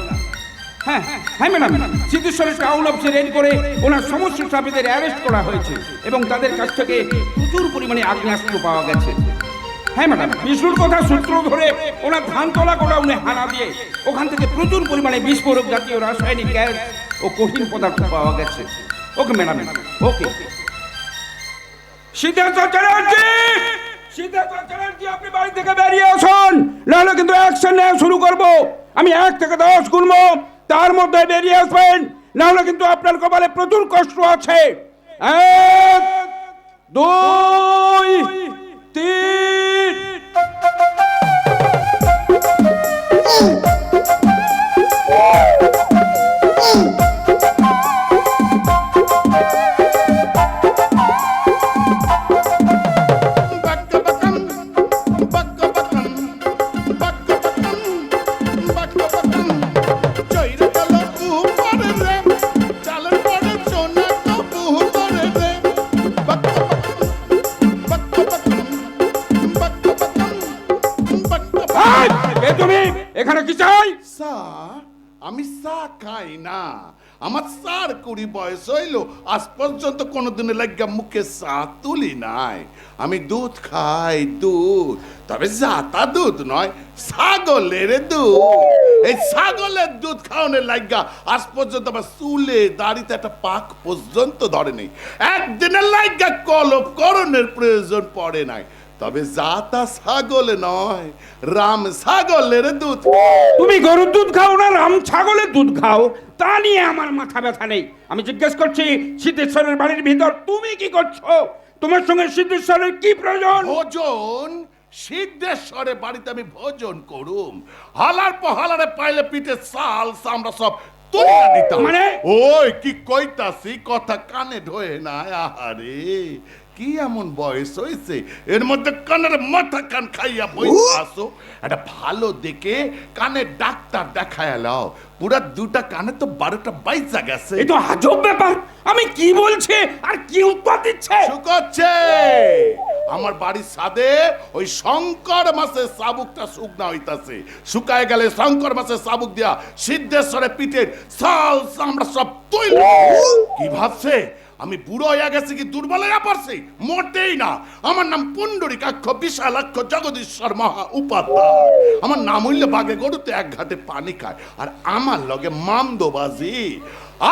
হ্যাঁ হ্যাঁ ম্যাডাম, সিদ্ধেশ্বরের টাউন অফিসে রেড করে ওনার সমস্ত স্টাফেদের অ্যারেস্ট করা হয়েছে এবং তাদের কাছ থেকে প্রচুর পরিমাণে আগ্নেয়াস্ত্র পাওয়া গেছে। হ্যাঁ ম্যাডাম, বিষ্ণুর কথা সূত্র ধরে ওনার ধানতলা গোডাউনে হানা দিয়ে ওখান থেকে প্রচুর পরিমাণে বিস্ফোরক জাতীয় রাসায়নিক গ্যাস ও কঠিন পদার্থ পাওয়া গেছে। ওকে ম্যাডাম, ওকে। সিদ্ধেশ্বর চ্যাটার্জি, সিদ্ধেশ্বর চ্যাটার্জি, আপনি বাড়ি থেকে বেরিয়ে আসুন, নাহলে কিন্তু অ্যাকশন নেওয়া শুরু করব। আমি 1 থেকে 10 গুনবো, তার মধ্যে বেরিয়ে আসবেন, নাহলে কিন্তু আপনার কপালে প্রচুর কষ্ট আছে। 1, 2, 3। তুমি এখানে কি চাই? স্যার, আমি চা খাই না। আমার 4-20 বয়স হইল, আজ পর্যন্ত কোনোদিনের লাগিয়া মুখে চা তুলি নাই। আমি দুধ খাই, দুধ, তবে জাতা দুধ নয়, ছাগলের দুধ। এই ছাগলের দুধ খাওয়ানোর লাগিয়া আজ পর্যন্ত আমার চুলে দাড়িতে একটা পাক পর্যন্ত ধরেনি। একদিনের লাগিয়া কলপ করণের প্রয়োজন পড়ে নাই। তবে জাতা ছাগলে নয়, রাম ছাগলের দুধ। তুমি গরুর দুধ খাও না রাম ছাগলের দুধ খাও, তা নিয়ে আমার মাথা ব্যথা নেই। আমি জিজ্ঞেস করছি, সিদ্ধেশ্বরের বাড়ির ভিতর তুমি কি করছো? তোমার সঙ্গে সিদ্ধেশ্বরের কি প্রয়োজন? ভোজন? সিদ্ধেশ্বরের বাড়িতে আমি ভোজন করুম, হালার পহালারে পাইলে পিঠে চাল চামড়া সব তুলে দিতাম। মানে? ওই কি কইতাছি, কথা কানে ঢোয়ে না। আহারে, কি এমন বয়স হয়েছে, এর মধ্যে কানের মাথা কান খাইয়া বসে আসো। একটা ভালো দেখে কানে ডাক্তার দেখায় এলাও, পুরা 2টা কানে তো 12টা বাইজা গেছে। এই তো আজব ব্যাপার, আমি কি বলছে আর কি উত্তর দিচ্ছে? শুকাচ্ছে। আমার বাড়ির ছাদে ওই শঙ্কর মাছের চাবুকটা শুকনা হইতাছে, শুকায় গেলে শঙ্কর মাছের চাবুক দিয়া সিদ্ধেশ্বরে পিঠের ছাল চামড়া সব তুইল। কি ভাবছে আমি বুড়ো হইয়া গেছি কি দুর্বল হইয়া পড়ছি? মোটেই না। আমার নাম পুণ্ডরীকাক্ষ বিশালাক্ষ জগদীশ্বর মহা উপাধ্যায়। আমার নাম হইলে বাঘে গরুতে 1 ঘাটে পানি খায়, আর আমার লগে মামদোবাজি।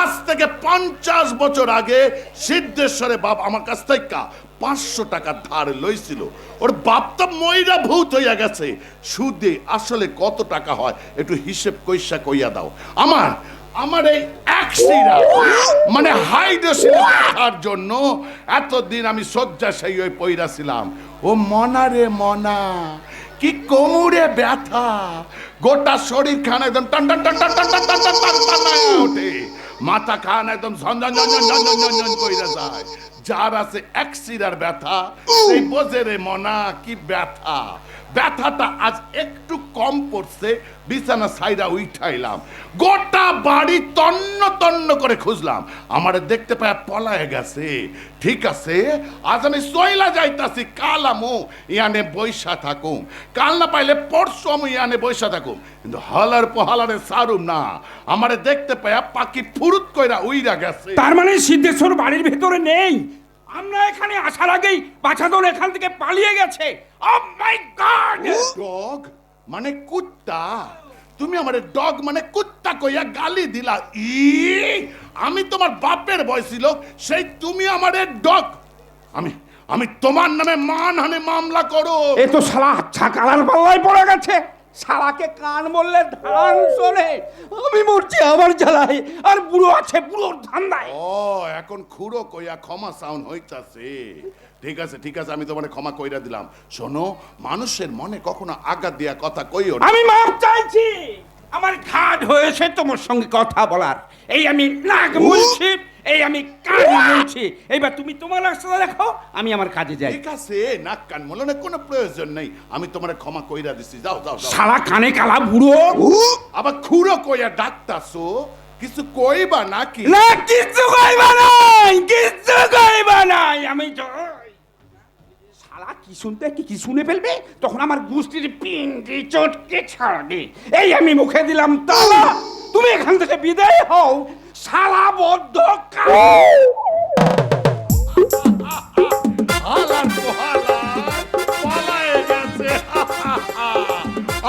আজ থেকে 50 বছর আগে সিদ্ধেশ্বরে বাপ আমার কাছ থেকে 500 টাকা ধার লইছিল। ওর বাপ তো ময়রা ভূত হইয়া গেছে। সুদে আসলে কত টাকা হয় একটু হিসেব কইসা কইয়া দাও। আমার এই অ্যাক্সিরা মানে হাইড্রোসিলের জন্য এতদিন আমি শয্যাশায়ী হয়ে পইরা ছিলাম। ও মনা রে মনা, কি কোমরে ব্যথা, গোটা শরীর খান একদম টান টান টান টান টান টান টান টান টান টান ওঠে, মাথা খান একদম ঝনঝন ঝনঝন ঝনঝন ঝনঝন কইরা যায়। যার আছে অ্যাক্সিরার ব্যথা সেই বোঝে রে মনা কি ব্যথা। ব্যথাটা আজ একটু কম পড়ছে, বিছানা সাইরা উঠাইলাম, গোটা বাড়ি তন্ন তন্ন করে খুঁজলাম, আমারে দেখতে পায় পলায় গেছে। ঠিক আছে, আজ আমি সইলা যাইতাছি, কাল আমু ইয়ানে বৈশা থাকুম, কাল না পাইলে পরশু আমি ইয়ানে বৈশা থাকুম, কিন্তু হলার পহালারে সারুম না। আমারে দেখতে পায় পাখি ফুরুত কইরা উইরা গেছে। তার মানে সিদ্ধেশ্বর বাড়ির ভেতরে নেই? আমরা এখানে আসার আগেই বাছাধন এখান থেকে পালিয়ে গেছে। Oh my God! ডগ মানে কুত্তা? তুমি আমার ডগ মানে কুত্তা কইয়া গালি দিলা? আমি তোমার বাপের বয়সী লোক, সেই তুমি আমার ডগ? আমি তোমার নামে মানহানি মামলা করো। এ তো শালা আচ্ছা কালার পাল্লায় পড়ে গেছে। শালাকে কান বললে ধান শোনে। আমি মরছি আমার জ্বালায়, আর বুড়ো আছে বুড়োর ধান্দায়। ও এখন খুঁড়ো কইয়া ক্ষমা সাউন্ড হইতাছে। ঠিক আছে ঠিক আছে, আমি তোমার ক্ষমা কইরা দিলাম। শোনো, মানুষের মনে কখনো আঘাত দিয়া কথা কইও না। আমি মাপ চাইছি। আমার ঘাট হয়েছে তোমার সঙ্গে কথা বলার। এই আমি নাক মুলছি, এই আমি কান মুলছি। এইবার তুমি তোমার রাস্তা দেখো, আমি আমার কাজে যাই। ঠিক আছে, নাক কান মলনে কোনো প্রয়োজন নেই। আমি তোমার ক্ষমা কইরা দিছি, যাও যাও যাও। শালা কানে কালা বুড়ো। আবার খুঁড়ো কইয়া ডাকতাছো, কিছু কইবা নাকি? না, কিচ্ছু কইবা নাই, কিচ্ছু কইবা নাই। আমি শালা কি শুনতে কি শুনে ফেলবে, তখন আমার গুষ্টির পিন্ডি চটকে ছাড়বে। এই আমি মুখে দিলাম তালা, তুমি এখান থেকে বিদায় হও। শালা বদ্ধ হালার পোহালা পলায়ে গেছে।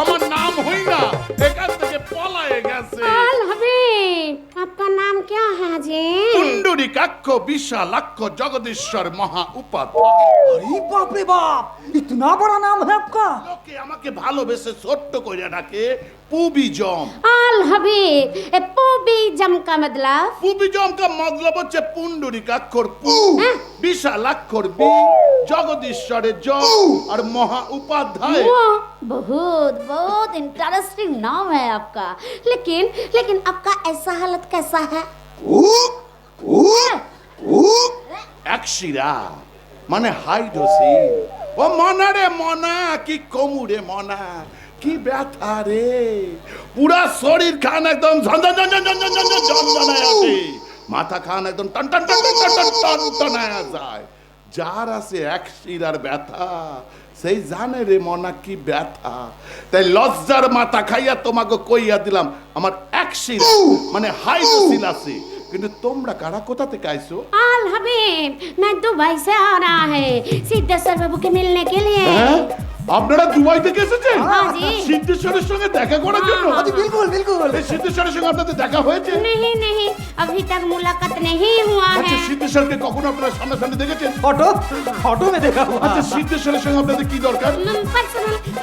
আমার নাম হই না, এখান থেকে পলায়ে গেছে। आल हबीब, आपका नाम क्या है जी? পুণ্ডরীকাক্ষ বিশালাক্ষ জগদীশ্বর মহা উপাধ্যায়। अरे बाप रे बाप, इतना बड़ा नाम है आपका? লোকে আমাকে ভালোবেসে ছোট্ট কইরা ডাকে পুবিজম। आल हबीब, ए पूबी जम का मतलब? পুবিজম কা মতলব হচ্ছে পুণ্ডরীকাক্ষর পু, বিশালাক্ষর বি, জগদীশ্বরের জ, আর মহা উপাধ্যায়। वो बहुत बहुत इंटरेस्टिंग नाम है आपका, लेकिन आपका ऐसा हालत कैसा है? একশিরা মানে হাইড্রোসিল। ও মনা রে মনা, কি কমুরে মনা, কি ব্যথা রে, পুরা শরীর খান একদম ঝনঝনায় আসে, মাথা খান একদম টন টন টন টন টন টন টনায় যায়। যার আছে একশিরার ব্যথা, সেই জানে রে মনা কি ব্যথা। তাই লজ্জার মাথা খাইয়া তোমাকে কইয়া দিলাম আমার একশিরা মানে হাইড্রোসিল আছে। কিন্তু তোমরা কারা, কোথা থেকে আইছো? आल हबीब, मैं दुबई से आ रहा है सिद्धेश्वर बाबू के मिलने के लिए। হ্যাঁ? আপনারা দুবাই থেকে এসেছেন হ্যাঁ, জি। সিদ্ধেশ্বরের সঙ্গে দেখা করার জন্য? হ্যাঁ, जी बिल्कुल बिल्कुल। এই সিদ্ধেশ্বরের সঙ্গে আপনাদের দেখা হয়েছে? नहीं नहीं, अभी तक मुलाकात नहीं हुआ আচ্ছা, है। সিদ্ধেশ্বরকে কখনো আপনারা সামনাসামনি দেখেছেন? ऑटो ऑटो में देखा हुआ। আচ্ছা, সিদ্ধেশ্বরের সঙ্গে আপনাদের কি দরকার?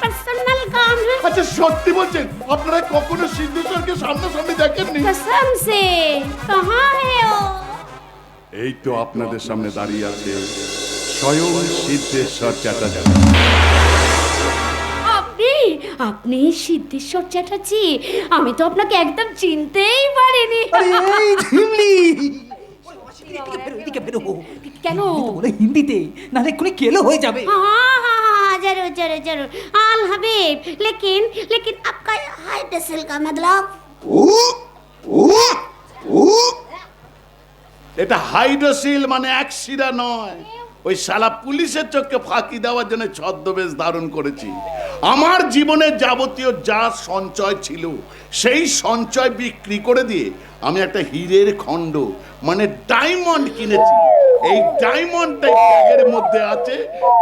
पर्सनल काम है। আচ্ছা, সত্যি বলছেন আপনারা কখনো সিদ্ধেশ্বরকে সামনাসামনি দেখেননি? कसम से, कहाँ है वो? এই তো আপনাদের সামনে দাঁড়িয়ে আছে স্বয়ং সিদ্ধেশ্বর চ্যাটার্জি। আপনি সিদ্ধেশ্বর চ্যাটার্জি? আমি তো আপনাকে একদম চিনতেই পারিনি। अरे এই ঝিমলি, এদিকে বেরো। কেন? বলে হিন্দিতে, নাহলে এক্ষুনি কেলো হয়ে যাবে। हाँ, जरूर जरूर जरूर। आल हबीब, लेकिन आपका हाइड्रोसिल का मतलब? এটা হাইড্রোসিল মানে একশিরা নয়। ওই শালা পুলিশের চোখে ফাঁকি দেওয়ার জন্য ছদ্মবেশ ধারণ করেছি। আমার জীবনের যাবতীয় যা সঞ্চয় ছিল সেই সঞ্চয় বিক্রি করে দিয়ে আমি একটা হীরের খণ্ড মানে ডায়মন্ড কিনেছি। এই ডায়মন্ডটাই ব্যাগের মধ্যে আছে।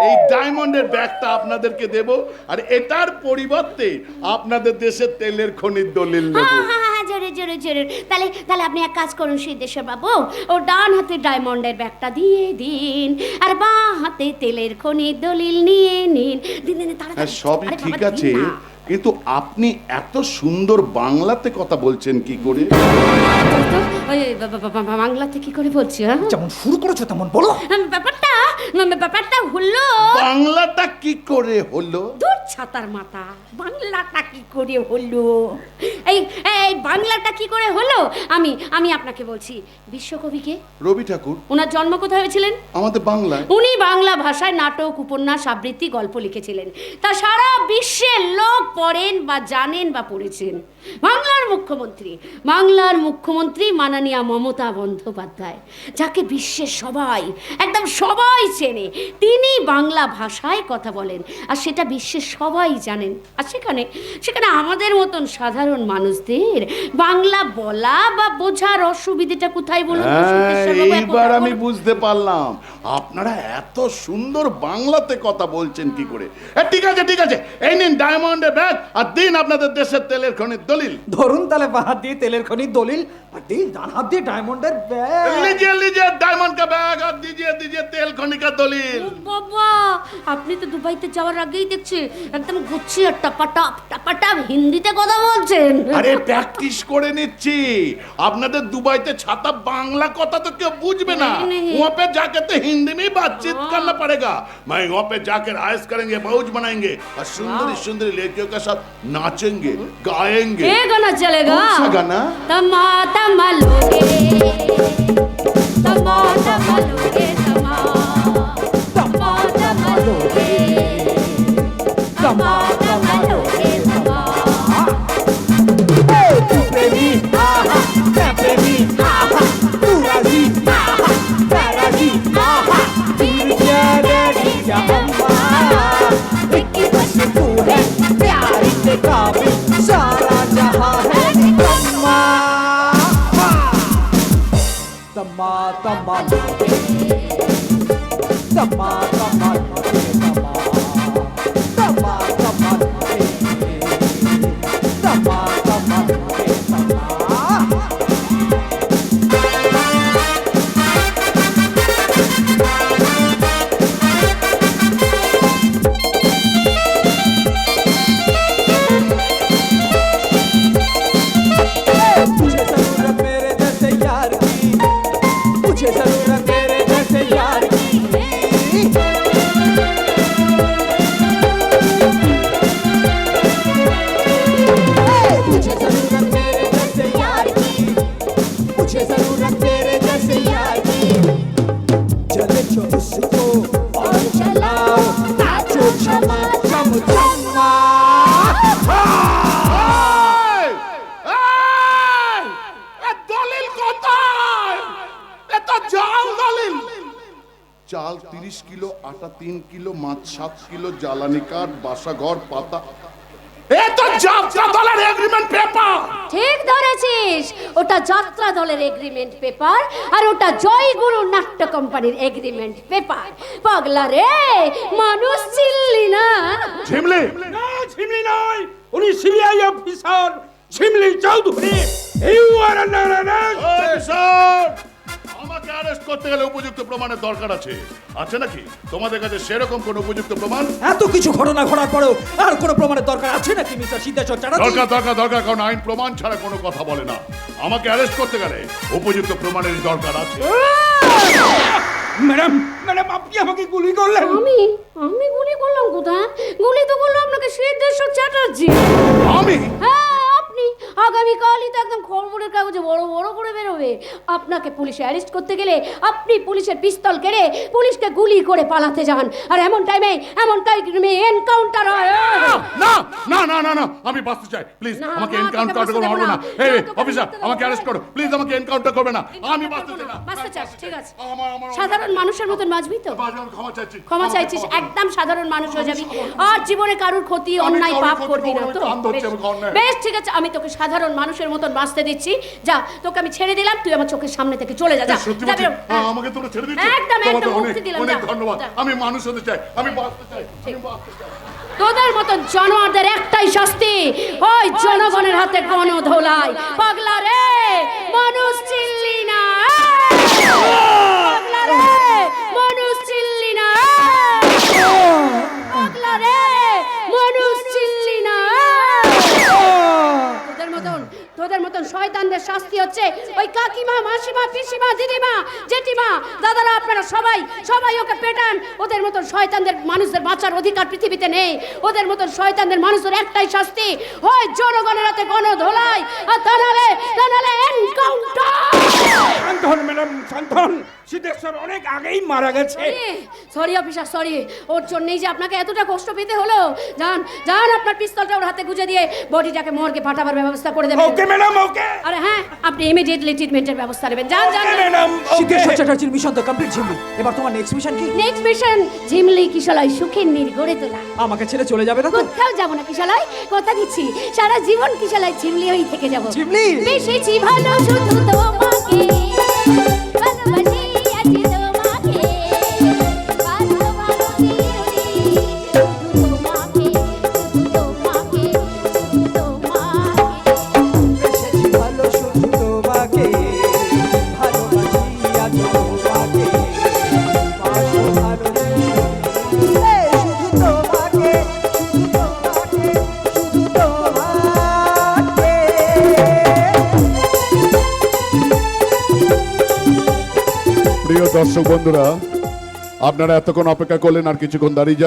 এই ডায়মন্ডের ব্যাগটা আপনাদেরকে দেব, আর এটার পরিবর্তে আপনাদের দেশের তেলের খনির দলিল নেব। हाँ, जरूर जरूर जरूर। তাহলে আপনি এক কাজ করুন সিদ্ধেশ্বর বাবু, ও ডান হাতে ডায়মন্ডের ব্যাগটা দিয়ে দিন, আর বাঁ হাতে তেলের খনির দলিল নিয়ে নিন। দিন তাড়াতাড়ি। হ্যাঁ, সবই আরে ঠিক বাবা, আছে, দিন না। কিন্তু আপনি এত সুন্দর বাংলাতে কথা বলছেন কি করে? তো, ওই বাংলাতে কি করে বলছি? হ্যাঁ, যেমন শুরু করেছো তেমন বলো। ব্যাপারটা হলো। বাংলাটা কি করে হলো? দূর ছাতার মাথা, বাংলাটা কি করে হলো? এই এই বাংলাটা কি করে হলো আমি আপনাকে বলছি। বিশ্বকবিকে, রবি ঠাকুর ওনার জন্ম কোথায় হয়েছিলেন? আমাদের বাংলায়। উনি বাংলা ভাষায় নাটক, উপন্যাস, আবৃত্তি, গল্প লিখেছিলেন। তা সারা বিশ্বের লোক পড়েন বা জানেন বা পড়েছেন। বাংলার মুখ্যমন্ত্রী মাননীয়া মমতা বন্দ্যোপাধ্যায়, যাকে বিশ্বের সবাই, একদম সবাই চেনে, তিনি বাংলা ভাষায় কথা বলেন, আর সেটা বিশ্বের সবাই জানেন। আর সেখানে সেখানে আমাদের মতন সাধারণ মানুষদের বাংলা বলা বা বোঝার অসুবিধাটা কোথায় বলুন তো, সুকেশ্বরবাবু? এইবার আমি বুঝতে পারলাম আপনারা এত সুন্দর বাংলাতে কথা বলছেন কি করে। ঠিক আছে ঠিক আছে, এই নিন ডায়মন্ডের ব্যাগ আর দিন আপনাদের দেশের তেলের খনির দলিল। ধরুন তাহলে বাঁ হাত দিয়ে তেলের খনির দলিল, আর দিন ডান হাত দিয়ে ডায়মন্ডের ব্যাগ। लीजिए लीजिए डायमंड का बैग और दीजिए दीजिए तेल खनि का दलील। ও বাবা, আপনি তো দুবাইতে যাওয়ার আগেই দেখছি একদম গুছিয়ে টাপাটাপ টাপাটাপ হিন্দিতে কথা বলছেন। अरे प्रैक्टिस করে নিচ্ছি। আপনাদের দুবাইতে ছাতা বাংলা কথা तो क्यों বুঝবে না? नहीं। वहाँ पे जाके तो हिंदी में बातचीत करना पड़ेगा। मैं वहाँ पे जाकर आयस करेंगे, मौज बनाएंगे और सुंदरी सुंदरी लड़कियों के साथ नाचेंगे गाएंगे। ये गाना चलेगा? कौन सा गाना? तमा तमा लोगे, तमा तमा लोगे, तमा तमा तमा लोगे, तमा तमा लोगे, तमा। तू प्रेमी आहा, मैं प्रेमी आहा, तू राजी आहा, मैं राजी आहा, तेरी क्या डैडी क्या अम्मा, एक ही बस तू है प्यारी के काबिल, सारा जहां है निकम्मा। तम्मा तम्मा लोगे, तम्मा तम्मा लोगे, तम्मा तम्मा तम्मा लोगे, तम्मा तम्मा लोगे, तम्मा। मुझे जरूरत मेरे जैसे यार की, मुझे जरूरत मेरे जैसे यार की। मुझे जरूरत मेरे जैसे यार की, मुझे जरूरत मेरे जैसे यार की। जले जो उसको और चलाओ, नाचो छमा छम छम्मा। দলিল কোথায়? এ তো জাল দলিল। চাল 30 কিলো, আটা 3 কিলো, মাছ 7 কিলো, জ্বালানি কাঠ, বাসা ঘর, পাতা। এ তো যাত্রা দলের এগ্রিমেন্ট পেপার। ঠিক ধরেছিস, ওটা যাত্রা দলের এগ্রিমেন্ট পেপার আর ওটা জয়গুরু নাট্য কোম্পানির এগ্রিমেন্ট পেপার। পাগলা রে, মানুষ চিনলি না? ঝিমলি, না ঝিমলি নয়, উনি CBI officer Jhimli Chowdhury. You are under arrest. Officer, আমাকে অ্যারেস্ট করতে গেলে উপযুক্ত প্রমাণের দরকার আছে। আছে নাকি তোমাদের কাছে সেরকম কোনো উপযুক্ত প্রমাণ? এত কিছু ঘটনা ঘটার পরেও আর কোনো প্রমাণের দরকার আছে নাকি মিস্টার সিদ্ধেশ্বর চ্যাটার্জি? দরকার দরকার দরকার, কারণ আইন প্রমাণ ছাড়া কোনো কথা বলে না। আমাকে অ্যারেস্ট করতে গেলে উপযুক্ত প্রমাণের দরকার আছে। ম্যাডাম ম্যাডাম আপনি আমাকে গুলি করলেন। আমি আমি গুলি করলাম কোথায়? গুলি তো করলো আপনাকে সিদ্ধেশ্বর চ্যাটার্জি। আমি? হ্যাঁ, আপনি। আগামীকালই তো একদম খবরের কাগজে বড় বড় করে বেরোবে। আপনাকে পুলিশে অ্যারেস্ট করতে গেলে আপনি পুলিশের পিস্তল কেড়ে পুলিশকে গুলি করে পালাতে যান, আর এমন টাইমে এনকাউন্টার হয়। না না না না না, আমি বাঁচতে চাই। প্লিজ না, আমাকে না, এনকাউন্টার তোকে করবে বাঁচতে না। দেবো না। এই না, তোকে অফিসার, বাঁচতে দেবো আমাকে না। অ্যারেস্ট করো প্লিজ, আমাকে এনকাউন্টার করবে না। আমি বাঁচতে চাই না। বাঁচতে চাস, ঠিক আছে। আমার সাধারণ মানুষের মতন বাঁচবি তো? আমি ক্ষমা চাইছি। ক্ষমা চাইছিস? একদম সাধারণ মানুষ হয়ে যাবি, আর জীবনে কারুর ক্ষতি অন্যায় কারুর পাপ ক্ষতি করবি না করবো না, তো? কান ধরছে, আমি অন্যায়। বেশ ঠিক আছে, আমি তোকে সাধারণ মানুষের মতন বাঁচতে দিচ্ছি। যা, তোকে আমি ছেড়ে দিলাম, তুই আমার চোখের সামনে থেকে চলে যা। যা, সত্যি যা, বলছি, বেরো। হ্যাঁ। আমাকে তোমরা ছেড়ে দিচ্ছ? একদম, তোমাকে একদম মুক্তি অনেক দিলাম, অনেক যা, ধন্যবাদ। যা। আমি মানুষ হতে চাই, আমি বাঁচতে চাই, আমি বাঁচতে চাই। তোদের মতন জানোয়ারদের একটাই শাস্তি, ওই জনগণের হাতে গণধোলাই। পাগলা রে, মানুষ চিনলি না? পাগলা রে, মানুষ চিনলি না? পাগলা রে, মানুষ চিনলি না? তোদের মতন শয়তানদের শাস্তি হচ্ছে ওই কাকিমা, মাসিমা, পিসিমা, দিদিমা, জেঠিমা, দাদারা, আপনারা সবাই সবাই ওকে পেটান। ওদের মতন শয়তানদের মানুষদের বাঁচার অধিকার পৃথিবীতে নেই। ওদের মতন শয়তানদের মানুষের একটাই শাস্তি, হয় জনগণের হাতে গণধোলাই, আর তা নাহলে এনকাউন্টার। হন ম্যাডাম, শান্ত হন। সিদ্ধেশ্বর অনেক আগেই মারা গেছে। Sorry officer, sorry. ওর জন্যই যে আপনাকে এতটা কষ্ট পেতে হলো। যান যান, আপনার পিস্তলটা ওর হাতে গুঁজে দিয়ে বডিটাকে মর্গে পাঠাবার ব্যবস্থা করে দেবেন। ওকে ম্যাডাম, ওকে। আরে হ্যাঁ, আপনি ইমিডিয়েটলি ট্রিটমেন্টের ব্যবস্থা নেবেন। যান যান ওকে ম্যাডাম, ওকে। সিদ্ধেশ্বর চ্যাটার্জির মিশন তো কমপ্লিট ঝিমলি, এবার তোমার নেক্সট মিশন কি? নেক্সট মিশন ঝিমলি কিশলয় সুখের নীড় গড়ে তোলা। আমাকে ছেড়ে চলে যাবে না তো? কোথাও যাবো না কিশলয়, কথা দিচ্ছি সারা জীবন কিশলয় ঝিমলি হয়েই থেকে যাবো। ঝিমলি? বেশিছি ভালো শুধু তোমাকে, ভালোবাসি আছি তোমাকে, ভালো ভালো চিরদিন শুধু তোমাকে, শুধু তোমাকে, শুধু তোমাকে। বেশি ভালো শুধু তোমাকে, ভালোবাসি আজ তোমাকে, ভালো ভালো শুধু তোমাকে, শুধু তোমাকে, শুধু তোমাকে। প্রিয় দর্শক বন্ধুরা, আপনারা এতক্ষণ অপেক্ষা করলেন, আর কিছুক্ষণ দাঁড়িয়ে যান।